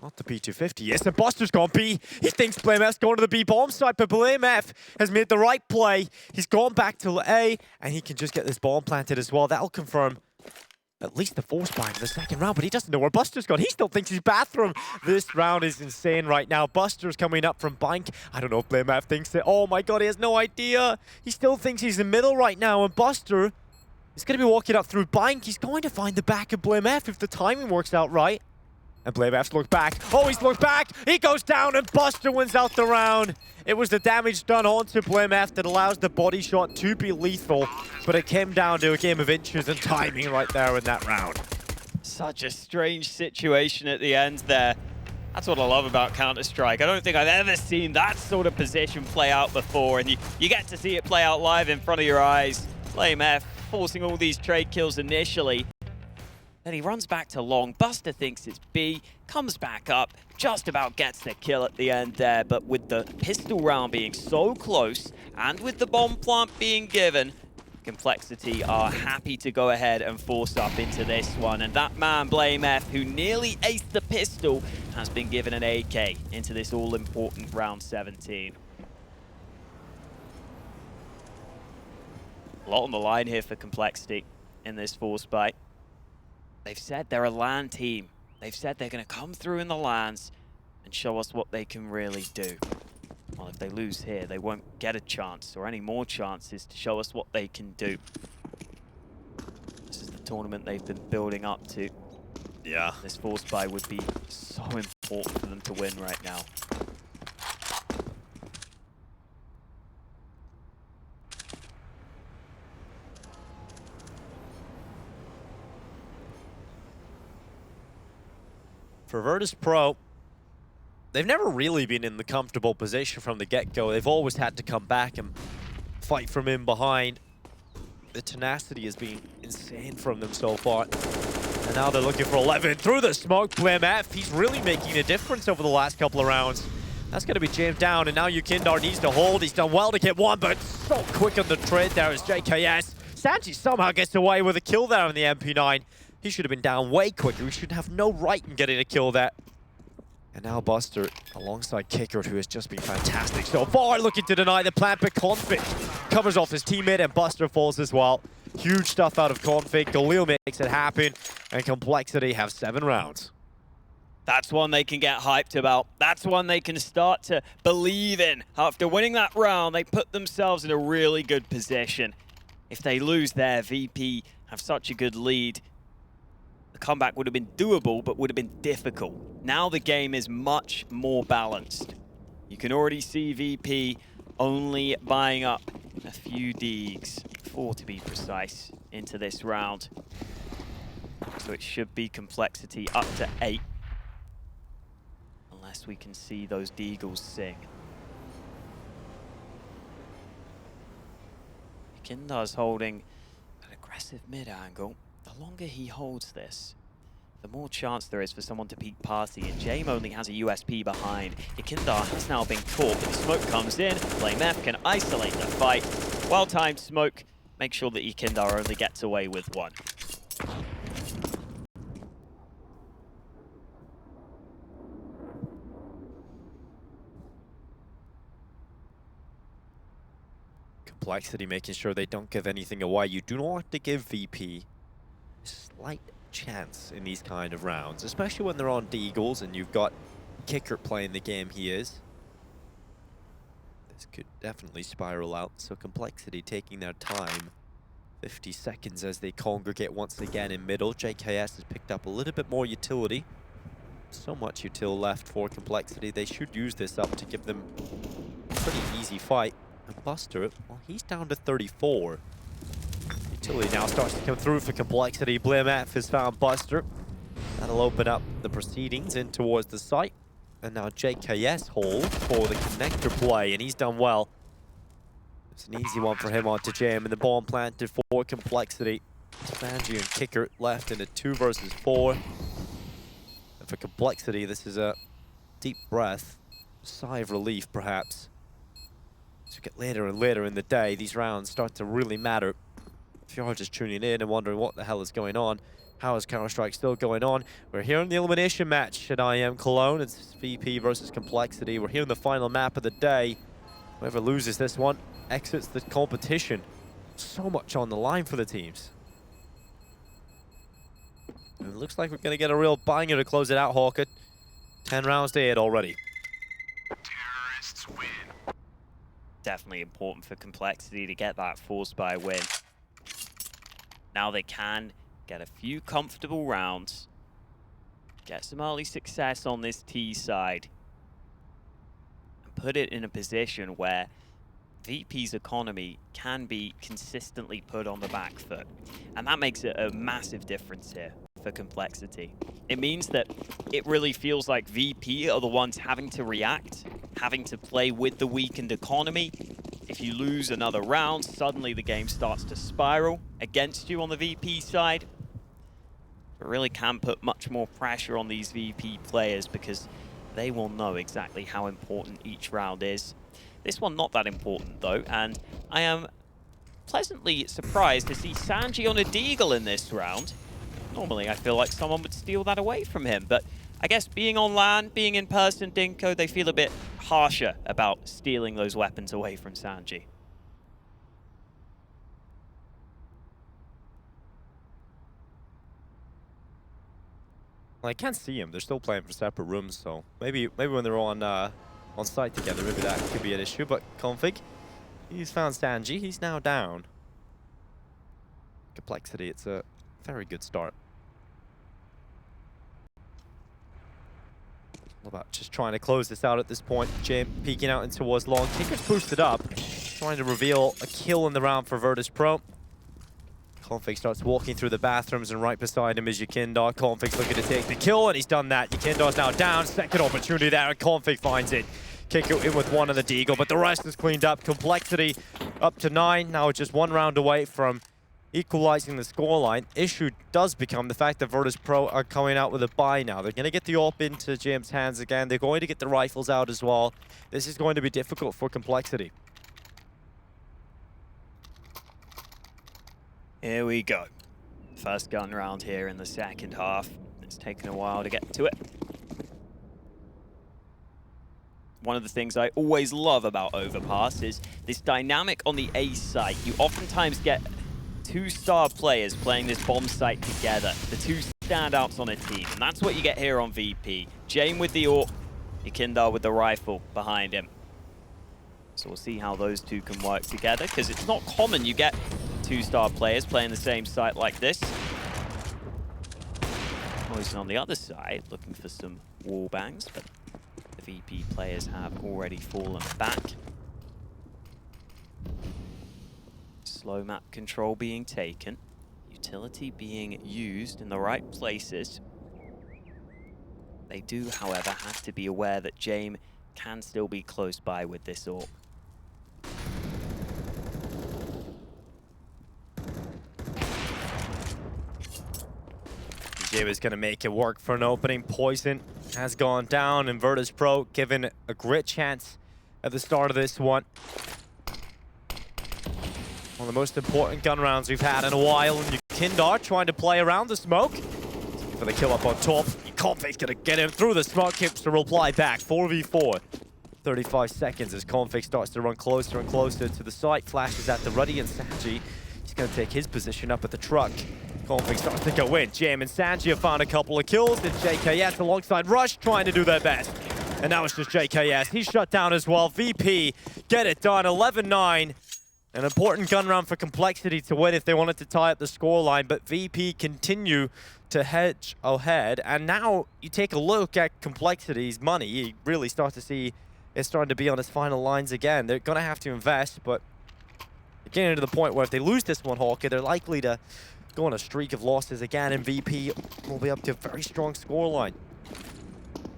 Not the P250. Yes, and Buster's gone B. He thinks blameF's going to the B bomb site, but blameF has made the right play. He's gone back to A, and he can just get this bomb planted as well. That'll confirm at least the force buy in the second round, but he doesn't know where Buster's gone. He still thinks he's bathroom. This round is insane right now. Buster's coming up from bank. I don't know if blameF thinks it. Oh my god, he has no idea. He still thinks he's in middle right now, and Buster is going to be walking up through bank. He's going to find the back of blameF if the timing works out right. And blameF's looked back. Oh, he's looked back. He goes down, and Buster wins out the round. It was the damage done onto blameF that allows the body shot to be lethal, but it came down to a game of inches and timing right there in that round. Such a strange situation at the end there. That's what I love about Counter-Strike. I don't think I've ever seen that sort of position play out before, and you get to see it play out live in front of your eyes. blameF forcing all these trade kills initially. Then he runs back to long. Buster thinks it's B, comes back up, just about gets the kill at the end there. But with the pistol round being so close, and with the bomb plant being given, Complexity are happy to go ahead and force up into this one. And that man, blameF, who nearly aced the pistol, has been given an AK into this all-important round 17. A lot on the line here for Complexity in this force fight. They've said they're a LAN team. They've said they're going to come through in the LANs and show us what they can really do. Well, if they lose here, they won't get a chance or any more chances to show us what they can do. This is the tournament they've been building up to. Yeah. This force buy would be so important for them to win right now. For Virtus.pro, they've never really been in the comfortable position from the get-go. They've always had to come back and fight from in behind. The tenacity has been insane from them so far. And now they're looking for 11 through the smoke. blameF, he's really making a difference over the last couple of rounds. That's going to be jammed down, and now qikert needs to hold. He's done well to get one, but so quick on the trade there is JKS. Sanji somehow gets away with a kill there on the MP9. He should have been down way quicker. He should have no right in getting a kill there. And now Buster, alongside qikert, who has just been fantastic so far, looking to deny the plant, but Config covers off his teammate, and Buster falls as well. Huge stuff out of Config. Galil makes it happen, and Complexity have 7 rounds. That's one they can get hyped about. That's one they can start to believe in. After winning that round, they put themselves in a really good position. If they lose there, VP have such a good lead. The comeback would have been doable, but would have been difficult. Now the game is much more balanced. You can already see VP only buying up a few Deegs, 4 to be precise, into this round. So it should be Complexity up to 8. Unless we can see those Deagles sing. Kindar's holding an aggressive mid-angle. The longer he holds this, the more chance there is for someone to peek party, and Jame only has a USP behind. Kindar has now been caught, but the smoke comes in. blameF can isolate the fight. Well-timed smoke. Make sure that qikert only gets away with 1. Complexity making sure they don't give anything away. You do not want to give VP a slight chance in these kind of rounds, especially when they're on Deagles and you've got qikert playing the game he is. This could definitely spiral out, so Complexity taking their time. 50 seconds as they congregate once again in middle. JKS has picked up a little bit more utility. So much util left for Complexity. They should use this up to give them a pretty easy fight. And Buster, well, he's down to 34. Utility now starts to come through for Complexity. blameF has found Buster. That'll open up the proceedings in towards the site. And now JKS hold for the connector play, and he's done well. It's an easy one for him onto Jam, and the bomb planted for Complexity. Sanji and qikert left in a 2 versus 4. And for Complexity, this is a deep breath, sigh of relief perhaps. As we get later and later in the day, these rounds start to really matter. If you're just tuning in and wondering what the hell is going on, how is Counter-Strike still going on? We're here in the elimination match at IEM Cologne. It's VP versus Complexity. We're here in the final map of the day. Whoever loses this one exits the competition. So much on the line for the teams. And it looks like we're going to get a real banger to close it out, Hawkett. 10 rounds to 8 already. Terrorists win. Definitely important for Complexity to get that force by win. Now they can get a few comfortable rounds, get some early success on this T side, and put it in a position where VP's economy can be consistently put on the back foot. And that makes it a massive difference here for Complexity. It means that it really feels like VP are the ones having to react, having to play with the weakened economy. If you lose another round, suddenly the game starts to spiral against you on the VP side. It really can put much more pressure on these VP players because they will know exactly how important each round is. This one not that important though, and I am pleasantly surprised to see Sanji on a deagle in this round. Normally I feel like someone would steal that away from him, but I guess being on LAN, being in person, Dinko, they feel a bit harsher about stealing those weapons away from Sanji. Well, I can't see them. They're still playing for separate rooms, so maybe when they're on site together, maybe that could be an issue. But Config, he's found Sanji. He's now down. Complexity, it's a very good start. All about just trying to close this out at this point. Jim peeking out in towards long. qikert boosted up, trying to reveal a kill in the round for Virtus.pro. Config starts walking through the bathrooms, and right beside him is Yekindar. Config's looking to take the kill, and he's done that. Yekindar's now down. Second opportunity there, and Config finds it. qikert in with one on the deagle, but the rest is cleaned up. Complexity up to 9. Now just 1 round away from equalizing the scoreline. Issue does become the fact that Virtus.pro are coming out with a buy now. They're going to get the AWP into Jim's hands again. They're going to get the rifles out as well. This is going to be difficult for Complexity. Here we go. First gun round here in the second half. It's taken a while to get to it. One of the things I always love about Overpass is this dynamic on the A site. You oftentimes get 2-star players playing this bomb site together. The 2 standouts on a team. And that's what you get here on VP. Jame with the AWP, Yekindar with the rifle behind him. So we'll see how those 2 can work together, because it's not common you get 2-star players playing the same site like this. Poison on the other side, looking for some wall bangs, but the VP players have already fallen back. Slow map control being taken. Utility being used in the right places. They do, however, have to be aware that Jame can still be close by with this AWP. Jim is going to make it work for an opening. Poison has gone down, and Virtus.pro given a great chance at the start of this one. One of the most important gun rounds we've had in a while, and Yekindar trying to play around the smoke. For the kill up on top. Config's going to get him through the smoke, keeps to reply back. 4v4. 35 seconds as Config starts to run closer and closer to the site. Flashes at the ready, and Sanji, he's going to take his position up at the truck. Config starts to go in. Jam and Sanji have found a couple of kills, and JKS alongside Rush trying to do their best. And now it's just JKS. He's shut down as well. VP get it done. 11-9. An important gun round for Complexity to win if they wanted to tie up the scoreline, but VP continue to hedge ahead. And now you take a look at Complexity's money. You really start to see it's starting to be on its final lines again. They're going to have to invest, but getting to the point where if they lose this one, Hawker, they're likely to go on a streak of losses again, and VP will be up to a very strong scoreline.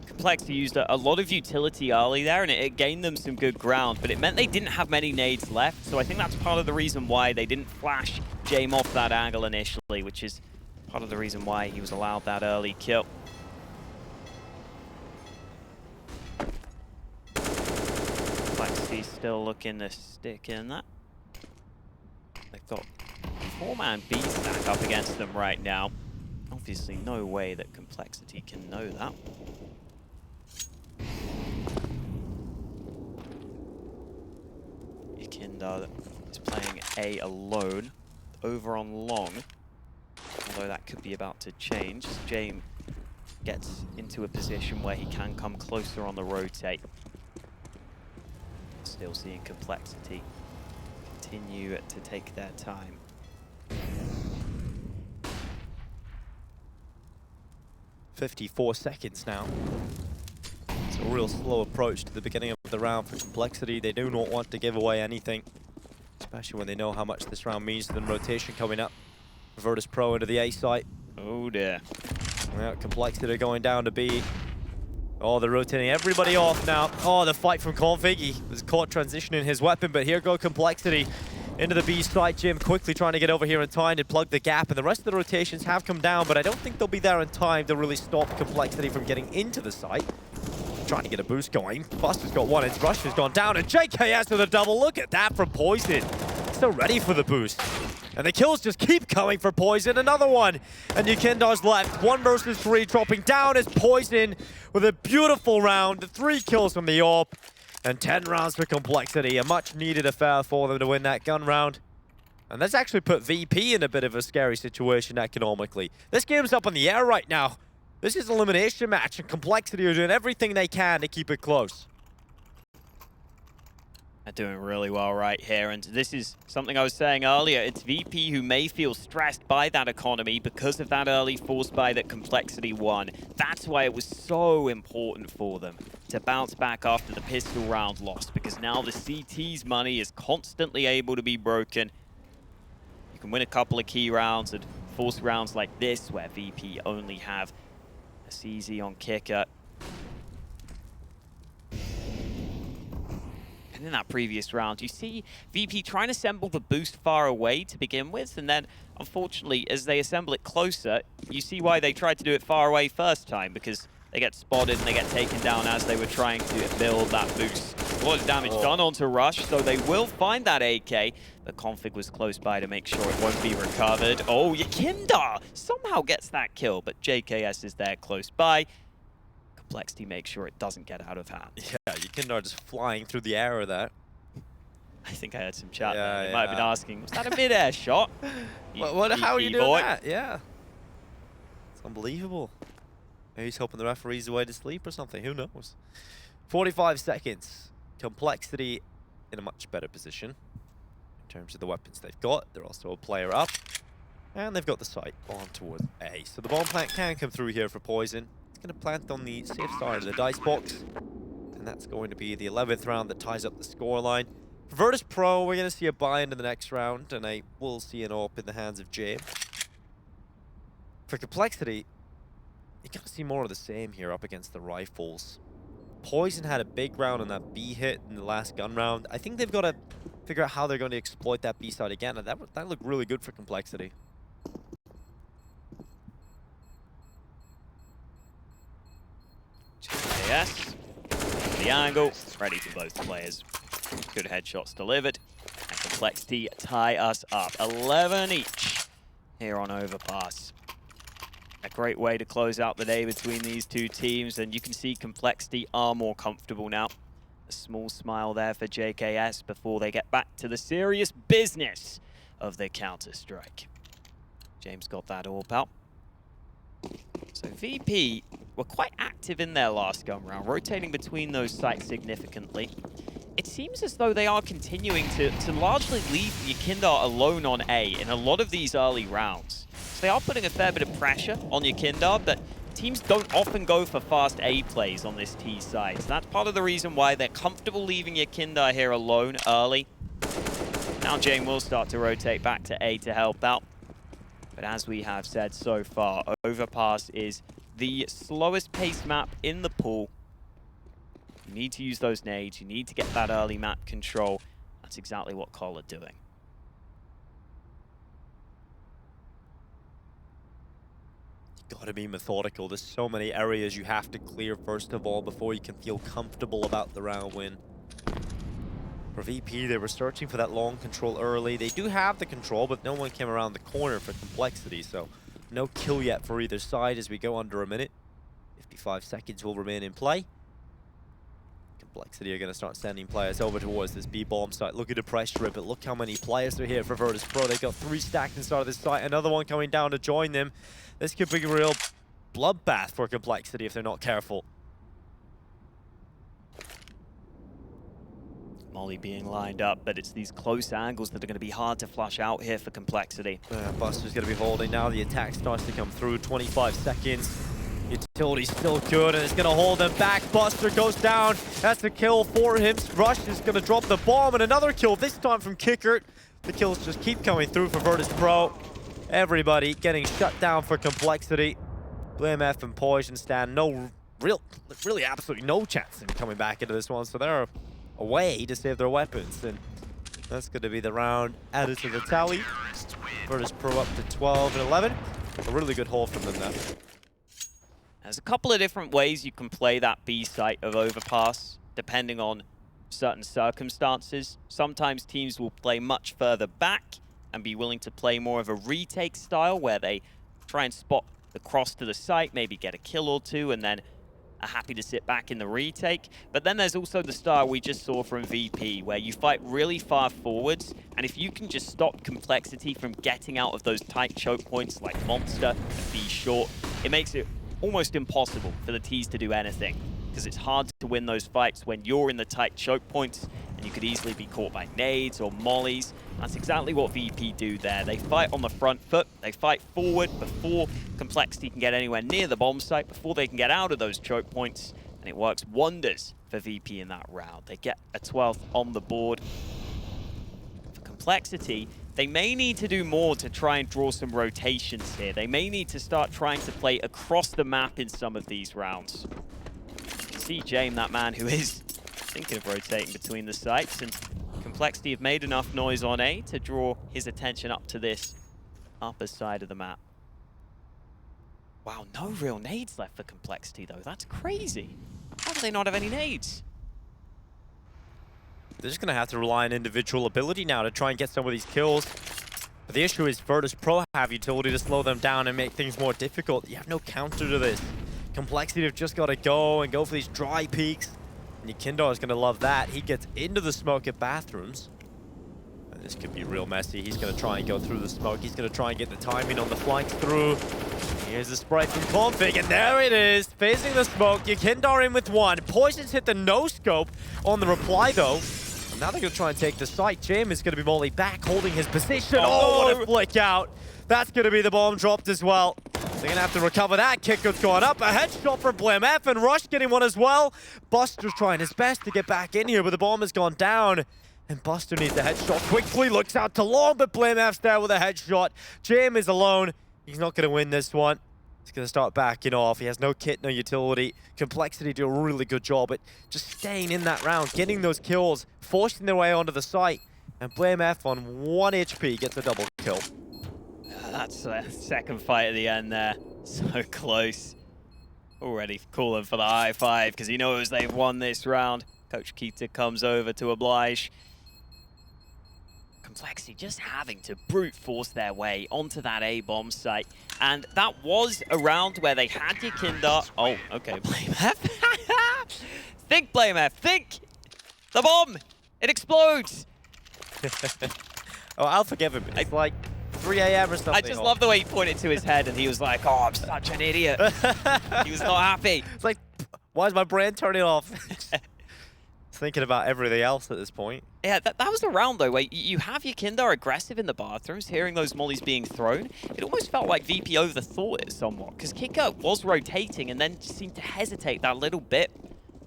Complexity used a lot of utility early there, and it gained them some good ground, but it meant they didn't have many nades left, so I think that's part of the reason why they didn't flash Jame off that angle initially, which is part of the reason why he was allowed that early kill. Complexity still looking to stick in that. They've got 4-man B stack up against them right now. Obviously no way that Complexity can know that. Yekindar is playing A alone, over on long, although that could be about to change. Jame gets into a position where he can come closer on the rotate. Still seeing Complexity continue to take their time. "54 seconds now. It's a real slow approach to the beginning of the round for Complexity. They do not want to give away anything, especially when they know how much this round means to them. Rotation coming up. Virtus.pro into the A site. Oh dear. Yeah, Complexity going down to B. Oh, they're rotating everybody off now. Oh, the fight from Config. He was caught transitioning his weapon, but here go Complexity into the B site. Jim quickly trying to get over here in time to plug the gap, and the rest of the rotations have come down, but I don't think they'll be there in time to really stop Complexity from getting into the site. Trying to get a boost going. Buster's got one, and Rush has gone down, and JKS with a double. Look at that from Poison. Still ready for the boost. And the kills just keep coming for Poison. Another one. And Yekindar's left. 1 versus 3, dropping down as Poison with a beautiful round. 3 kills from the AWP. And 10 rounds for Complexity. A much needed affair for them to win that gun round. And that's actually put VP in a bit of a scary situation economically. This game's up in the air right now. This is an elimination match, and Complexity are doing everything they can to keep it close. They're doing really well right here, and this is something I was saying earlier. It's VP who may feel stressed by that economy because of that early force buy that Complexity won. That's why it was so important for them to bounce back after the pistol round loss, because now the CT's money is constantly able to be broken. You can win a couple of key rounds and force rounds like this where VP only have a CZ on qikert. In that previous round, you see VP trying to assemble the boost far away to begin with, and then unfortunately as they assemble it closer, you see why they tried to do it far away first time, because they get spotted and they get taken down as they were trying to build that boost. A lot of damage done onto Rush, so they will find that AK, but Config was close by to make sure it won't be recovered. Oh, Yekindar somehow gets that kill, but JKS is there close by. Complexity makes sure it doesn't get out of hand. Yeah, Yekindar just flying through the air of that. I think I heard some chat Yeah, there. They might have been asking, was that a mid-air shot? How are you doing boy? that? Yeah. It's unbelievable. Maybe he's helping the referees away to sleep or something. Who knows? 45 seconds. Complexity in a much better position in terms of the weapons they've got. They're also a player up. And they've got the sight on towards A. So the bomb plant can come through here for Poison. It's going to plant on the safe side of the dice box. And that's going to be the 11th round that ties up the scoreline. For Virtus.pro, we're going to see a buy into the next round. And I will see an AWP in the hands of Jay. For Complexity, you got to see more of the same here up against the rifles. Poison had a big round on that B hit in the last gun round. I think they've got to figure out how they're going to exploit that B side again, and that looked really good for Complexity. Yes, the angle, ready for both players. Good headshots delivered, and Complexity tie us up. 11 each here on Overpass. A great way to close out the day between these two teams, and you can see Complexity are more comfortable now. A small smile there for JKS before they get back to the serious business of their Counter-Strike. James got that AWP out. So VP were quite active in their last gun round, rotating between those sites significantly. It seems as though they are continuing to largely leave Yekindar alone on A in a lot of these early rounds. So they are putting a fair bit of pressure on Yekindar, but teams don't often go for fast A plays on this T side. So that's part of the reason why they're comfortable leaving Yekindar here alone early. Now Jane will start to rotate back to A to help out. But as we have said so far, Overpass is the slowest paced map in the pool. You need to use those nades, you need to get that early map control. That's exactly what Col are doing. Got to be methodical. There's so many areas you have to clear first of all before you can feel comfortable about the round win. For VP, they were searching for that long control early. They do have the control, but no one came around the corner for complexity, so no kill yet for either side as we go under a minute. 55 seconds will remain in play. Complexity are going to start sending players over towards this B-bomb site. Look at the pressure, but look how many players are here for Virtus.pro. They got 3 stacked inside of this site. Another one coming down to join them. This could be a real bloodbath for Complexity if they're not careful. Molly being lined up, but it's these close angles that are going to be hard to flush out here for Complexity. Buster's going to be holding now. The attack starts to come through. 25 seconds. Utility's still good, and it's going to hold them back. Buster goes down. That's a kill for him. Rush is going to drop the bomb, and another kill, this time from qikert. The kills just keep coming through for Virtus.pro. Everybody getting shut down for Complexity. blameF and Poison stand really absolutely no chance in coming back into this one, so they're away to save their weapons, and that's going to be the round added to the tally. Virtus.pro up to 12 and 11. A really good haul from them there. There's a couple of different ways you can play that B site of Overpass, depending on certain circumstances. Sometimes teams will play much further back and be willing to play more of a retake style, where they try and spot the cross to the site, maybe get a kill or two, and then are happy to sit back in the retake. But then there's also the style we just saw from VP, where you fight really far forwards, and if you can just stop Complexity from getting out of those tight choke points like Monster and B short, it makes it almost impossible for the T's to do anything, because it's hard to win those fights when you're in the tight choke points and you could easily be caught by nades or mollies. That's exactly what VP do there. They fight on the front foot, they fight forward before Complexity can get anywhere near the bomb site, before they can get out of those choke points, and it works wonders for VP in that round. They get a 12th on the board. For Complexity, they may need to do more to try and draw some rotations here. They may need to start trying to play across the map in some of these rounds. You can see James, that man who is thinking of rotating between the sites, and Complexity have made enough noise on A to draw his attention up to this upper side of the map. Wow, no real nades left for Complexity though. That's crazy. How do they not have any nades? They're just going to have to rely on individual ability now to try and get some of these kills. But the issue is Virtus.pro have utility to slow them down and make things more difficult. You have no counter to this. Complexity have just got to go for these dry peaks. And qikert is going to love that. He gets into the smoke at bathrooms. And this could be real messy. He's going to try and go through the smoke. He's going to try and get the timing on the flank through. Here's the spray from Config, and there it is. Facing the smoke. qikert in with one. Poison's hit the no-scope on the reply, though. And now they're going to try and take the site. James is going to be molly back, holding his position. Oh, what a flick out. That's going to be the bomb dropped as well. They're going to have to recover that. qikert's gone up. A headshot for blameF, and Rush getting one as well. Buster's trying his best to get back in here, but the bomb has gone down. And Buster needs a headshot quickly. Looks out to long, but blameF's there with a headshot. James is alone. He's not going to win this one. He's going to start backing off. He has no kit, no utility. Complexity do a really good job at just staying in that round, getting those kills, forcing their way onto the site. And blameF on 1 HP gets a double kill. That's the second fight at the end there. So close. Already calling for the high five because he knows they've won this round. Coach qikert comes over to oblige. Complexity just having to brute force their way onto that A-bomb site. And that was a round where they had qikert. Oh, okay, blameF. Think, blameF, think! The bomb! It explodes! Oh, I'll forgive him. It's like 3 a.m. or something. I just love the way he pointed to his head and he was like, oh, I'm such an idiot. He was not happy. It's like, why is my brain turning off? Thinking about everything else at this point. Yeah, that was a round though, where you have qikert aggressive in the bathrooms, hearing those mollies being thrown. It almost felt like VP overthought it somewhat, because qikert was rotating and then just seemed to hesitate that little bit.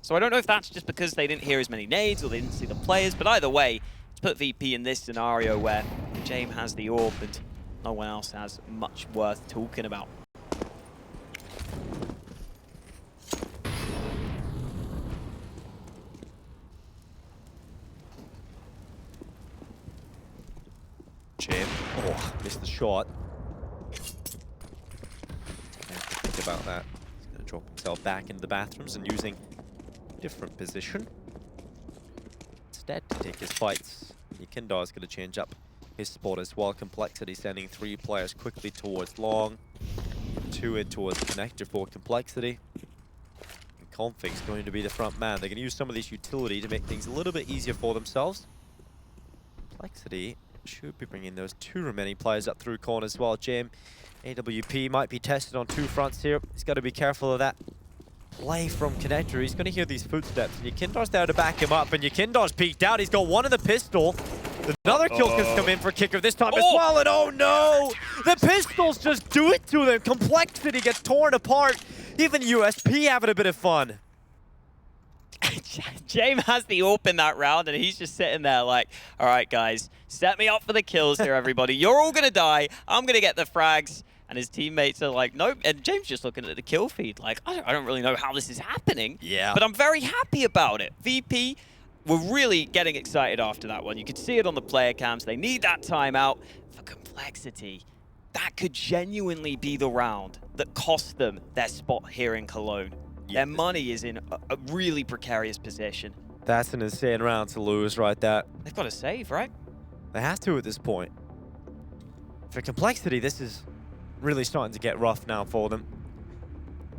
So I don't know if that's just because they didn't hear as many nades or they didn't see the players, but either way, to put VP in this scenario where James has the orb and No one else has much worth talking about. Jim. Oh, missed the shot. Think about that. He's going to drop himself back into the bathrooms and using a different position. Instead, to take his fights, qikert is going to change up his spot as well. Complexity sending 3 players quickly towards long. 2 in towards connector for Complexity. And Config's going to be the front man. They're going to use some of this utility to make things a little bit easier for themselves. Complexity should be bringing those 2 remaining players up through corner as well. Jim, AWP might be tested on 2 fronts here. He's got to be careful of that play from connector. He's going to hear these footsteps. And qikert's there to back him up. And qikert's peeked out. He's got 1 in the pistol. Another kill has come in for qikert this time as well. And oh no! The pistols just do it to them. Complexity gets torn apart. Even USP having a bit of fun. James has the AWP in that round, and he's just sitting there like, all right, guys, set me up for the kills here, everybody. You're all going to die. I'm going to get the frags. And his teammates are like, nope. And James just looking at the kill feed like, I don't really know how this is happening. Yeah. But I'm very happy about it. VP were really getting excited after that one. You could see it on the player cams. They need that timeout. For Complexity, that could genuinely be the round that cost them their spot here in Cologne. Yeah. Their money is in a really precarious position. That's an insane round to lose right there. They've got to save, right? They have to at this point. For Complexity, this is really starting to get rough now for them.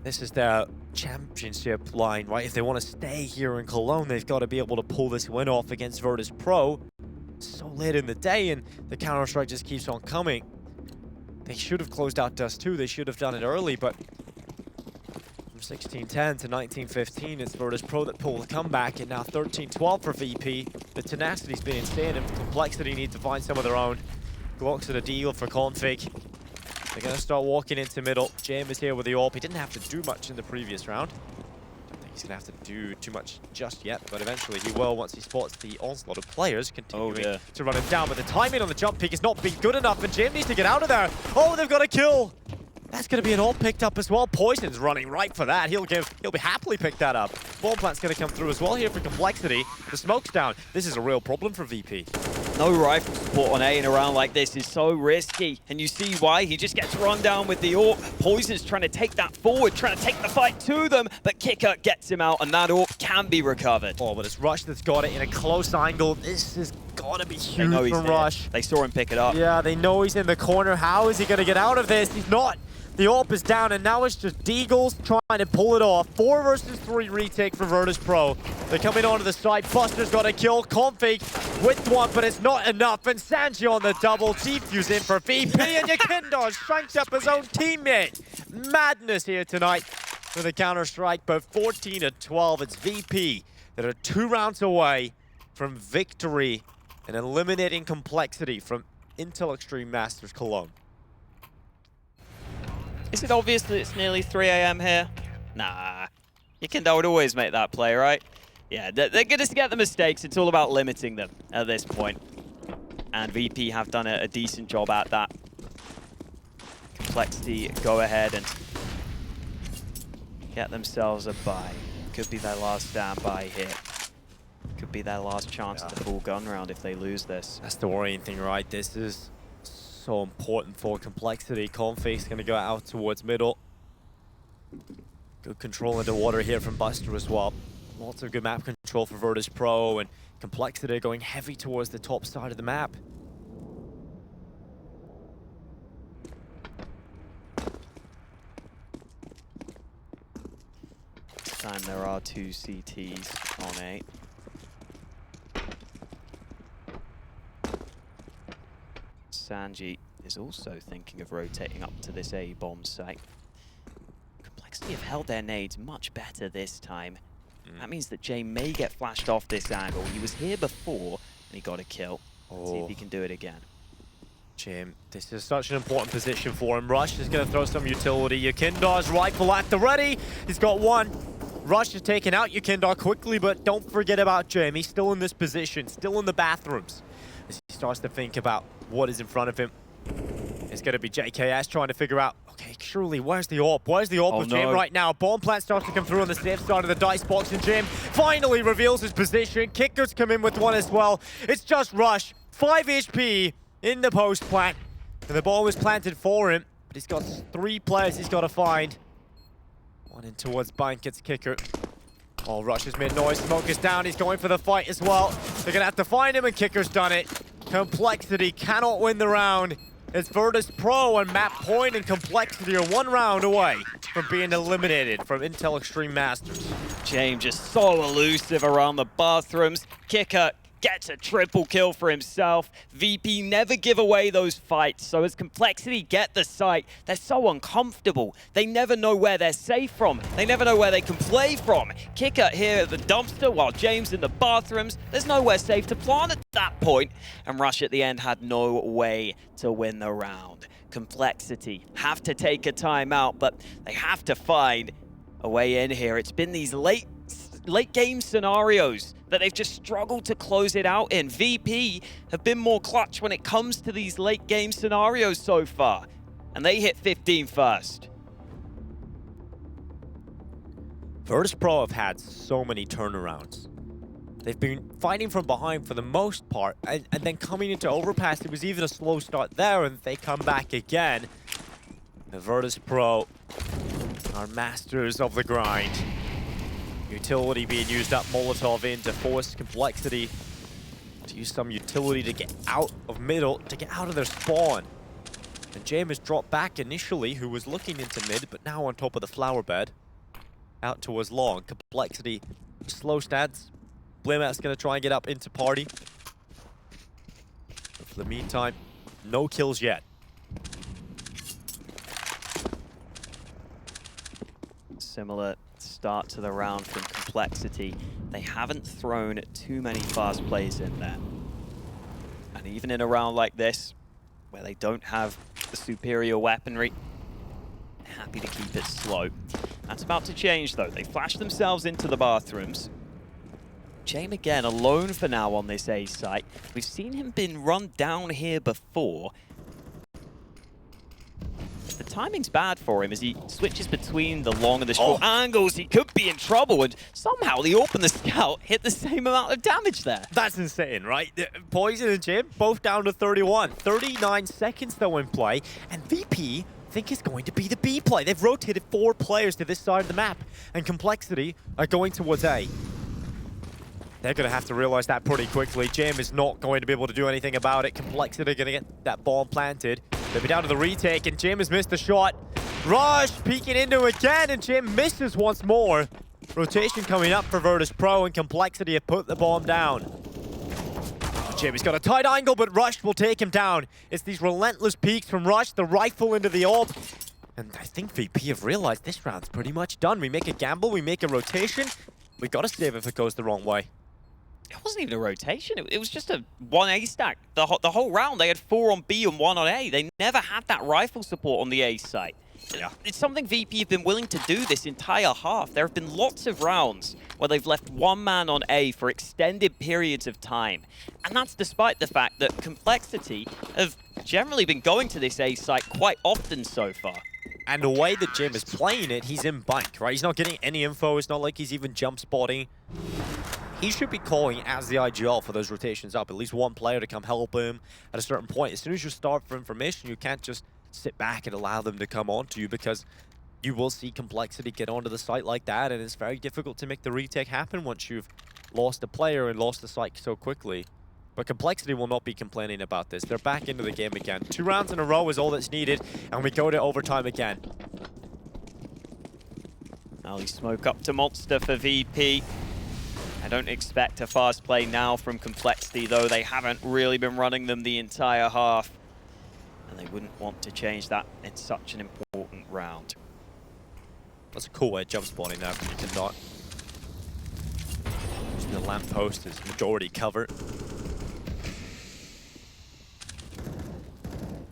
This is their championship line, right? If they want to stay here in Cologne, they've got to be able to pull this win off against Virtus.pro so late in the day, and the Counter-Strike just keeps on coming. They should have closed out Dust 2. They should have done it early, but from 16-10 to 19-15, it's Virtus.pro that pulled the comeback, and now 13-12 for VP. The tenacity's been insane, and Complexity need to find some of their own. Glocks at a deal for Config. They're going to start walking into middle. James is here with the AWP. He didn't have to do much in the previous round. I don't think he's going to have to do too much just yet, but eventually he will once he spots the onslaught of players continuing to run him down. But the timing on the jump peak has not been good enough, and James needs to get out of there. Oh, they've got a kill. That's going to be an AWP picked up as well. Poison's running right for that. He'll be happily pick that up. Bomb plant's going to come through as well here for Complexity. The smoke's down. This is a real problem for VP. No rifle support on A in a round like this is so risky, and you see why. He just gets run down with the AWP. Poison's trying to take that forward, trying to take the fight to them, but qikert gets him out, and that AWP can be recovered. Oh, but it's Rush that's got it in a close angle. This has got to be huge from Rush. They saw him pick it up. Yeah, they know he's in the corner. How is he going to get out of this? He's not. The AWP is down, and now it's just Deagles trying to pull it off. 4 versus 3 retake for Virtus.pro. They're coming onto the side. Buster's got a kill. Config with 1, but it's not enough. And Sanji on the double. Defuse in for VP, and qikert shanked up his own teammate. Madness here tonight for the Counter-Strike, but 14-12. It's VP that are 2 rounds away from victory and eliminating Complexity from Intel Extreme Masters Cologne. Is it obvious that it's nearly 3 AM here? Nah. qikert would always make that play, right? Yeah, they're going to get the mistakes. It's all about limiting them at this point. And VP have done a decent job at that. Complexity go ahead and get themselves a bye. Could be their last standby hit. Could be their last chance at the full gun round if they lose this. That's the worrying thing, right? This is so important for Complexity. Config's going to go out towards middle. Good control underwater here from Buster as well. Lots of good map control for Virtus.pro, and Complexity going heavy towards the top side of the map. This time there are 2 CTs on A. Sanji is also thinking of rotating up to this A bomb site. Complexity have held their nades much better this time. That means that Jay may get flashed off this angle. He was here before and he got a kill. Let's see if he can do it again. Jim, this is such an important position for him. Rush is going to throw some utility. qikert rifle at the ready. He's got 1. Rush is taking out qikert quickly, but don't forget about Jim. He's still in this position, still in the bathrooms. As he starts to think about what is in front of him. It's going to be JKS trying to figure out, okay, surely, where's the AWP? Where's the AWP Oh, of no. Jim right now? Bomb plant starts to come through on the safe side of the dice box, and Jim finally reveals his position. qikert come in with one as well. It's just Rush, 5 HP in the post plant, and the ball was planted for him, but he's got 3 players he's got to find. One in towards bank, it's qikert. Oh, Rush has made noise, smoke is down, he's going for the fight as well. They're going to have to find him, and qikert's done it. Complexity cannot win the round. It's Virtus.pro and Map Point and Complexity are 1 round away from being eliminated from Intel Extreme Masters. James just so elusive around the bathrooms. qikert gets a triple kill for himself. VP never give away those fights, so as Complexity get the site, they're so uncomfortable. They never know where they're safe from. They never know where they can play from. qikert here at the dumpster while James in the bathrooms. There's nowhere safe to plant at that point. And Rush at the end had no way to win the round. Complexity have to take a timeout, but they have to find a way in here. It's been these late game scenarios that they've just struggled to close it out in. VP have been more clutch when it comes to these late game scenarios so far, and they hit 15 first. Virtus.pro have had so many turnarounds. They've been fighting from behind for the most part, and then coming into Overpass, it was even a slow start there, and they come back again. The Virtus.pro are masters of the grind. Utility being used up, Molotov in to force Complexity to use some utility to get out of middle, to get out of their spawn. And James has dropped back initially, who was looking into mid, but now on top of the flower bed. Out towards long. Complexity, slow stats. blameF's going to try and get up into party. But for the meantime, no kills yet. Similar start to the round from Complexity. They haven't thrown too many fast plays in there. And even in a round like this, where they don't have the superior weaponry, they're happy to keep it slow. That's about to change though. They flash themselves into the bathrooms. James again alone for now on this A site. We've seen him been run down here before. The timing's bad for him as he switches between the long and the short angles. He could be in trouble, and somehow the AWP and the scout hit the same amount of damage there. That's insane, right? Poison and Jim both down to 31. 39 seconds though in play, and VP think is going to be the B play. They've rotated 4 players to this side of the map, and Complexity are going towards A. They're going to have to realize that pretty quickly. Jim is not going to be able to do anything about it. Complexity are going to get that bomb planted. They'll be down to the retake, and Jim has missed the shot. Rush peeking into it again, and Jim misses once more. Rotation coming up for Virtus.pro, and Complexity have put the bomb down. Jim has got a tight angle, but Rush will take him down. It's these relentless peaks from Rush, the rifle into the AWP. And I think VP have realized this round's pretty much done. We make a gamble, we make a rotation. We got to save if it goes the wrong way. It wasn't even a rotation. It was just a 1A stack. The whole round, they had 4 on B and 1 on A. They never had that rifle support on the A site. Yeah. It's something VP have been willing to do this entire half. There have been lots of rounds where they've left 1 man on A for extended periods of time. And that's despite the fact that Complexity have generally been going to this A site quite often so far. And the way that Jim is playing it, he's in bank, right? He's not getting any info. It's not like he's even jump spotting. He should be calling as the IGL for those rotations up. At least 1 player to come help him at a certain point. As soon as you start for information, you can't just sit back and allow them to come onto you, because you will see Complexity get onto the site like that, and it's very difficult to make the retake happen once you've lost a player and lost the site so quickly. But Complexity will not be complaining about this. They're back into the game again. 2 rounds in a row is all that's needed, and we go to overtime again. Early smoke up to Monster for VP. I don't expect a fast play now from Complexity, though. They haven't really been running them the entire half. And they wouldn't want to change that in such an important round. That's a cool way of jump spawning now, because you cannot. The lamppost is majority covered.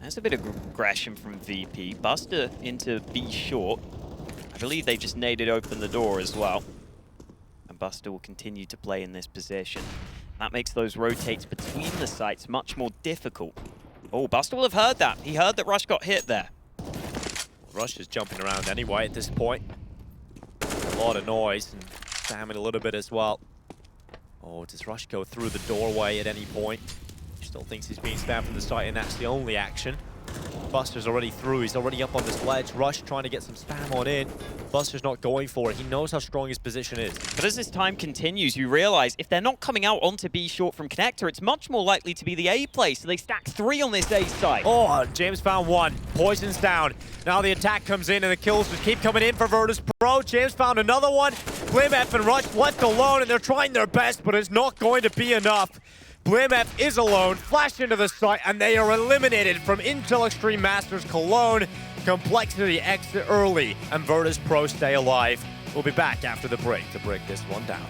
There's a bit of aggression from VP. Buster into B short. I believe they just naded open the door as well. And Buster will continue to play in this position. That makes those rotates between the sites much more difficult. Oh, Buster will have heard that. He heard that Rush got hit there. Rush is jumping around anyway at this point. A lot of noise and spamming a little bit as well. Oh, does Rush go through the doorway at any point? Still thinks he's being spammed from the site, and that's the only action. Buster's already through. He's already up on this ledge. Rush trying to get some spam on in. Buster's not going for it. He knows how strong his position is. But as this time continues, you realize if they're not coming out onto B short from Connector, it's much more likely to be the A play. So they stack 3 on this A site. Oh, James found 1. Poison's down. Now the attack comes in and the kills just keep coming in for Virtus.pro. James found another one. blameF and Rush left alone, and they're trying their best, but it's not going to be enough. blameF is alone, flashed into the site, and they are eliminated from Intel Extreme Masters Cologne. Complexity exit early, and Virtus.pro stay alive. We'll be back after the break to break this one down.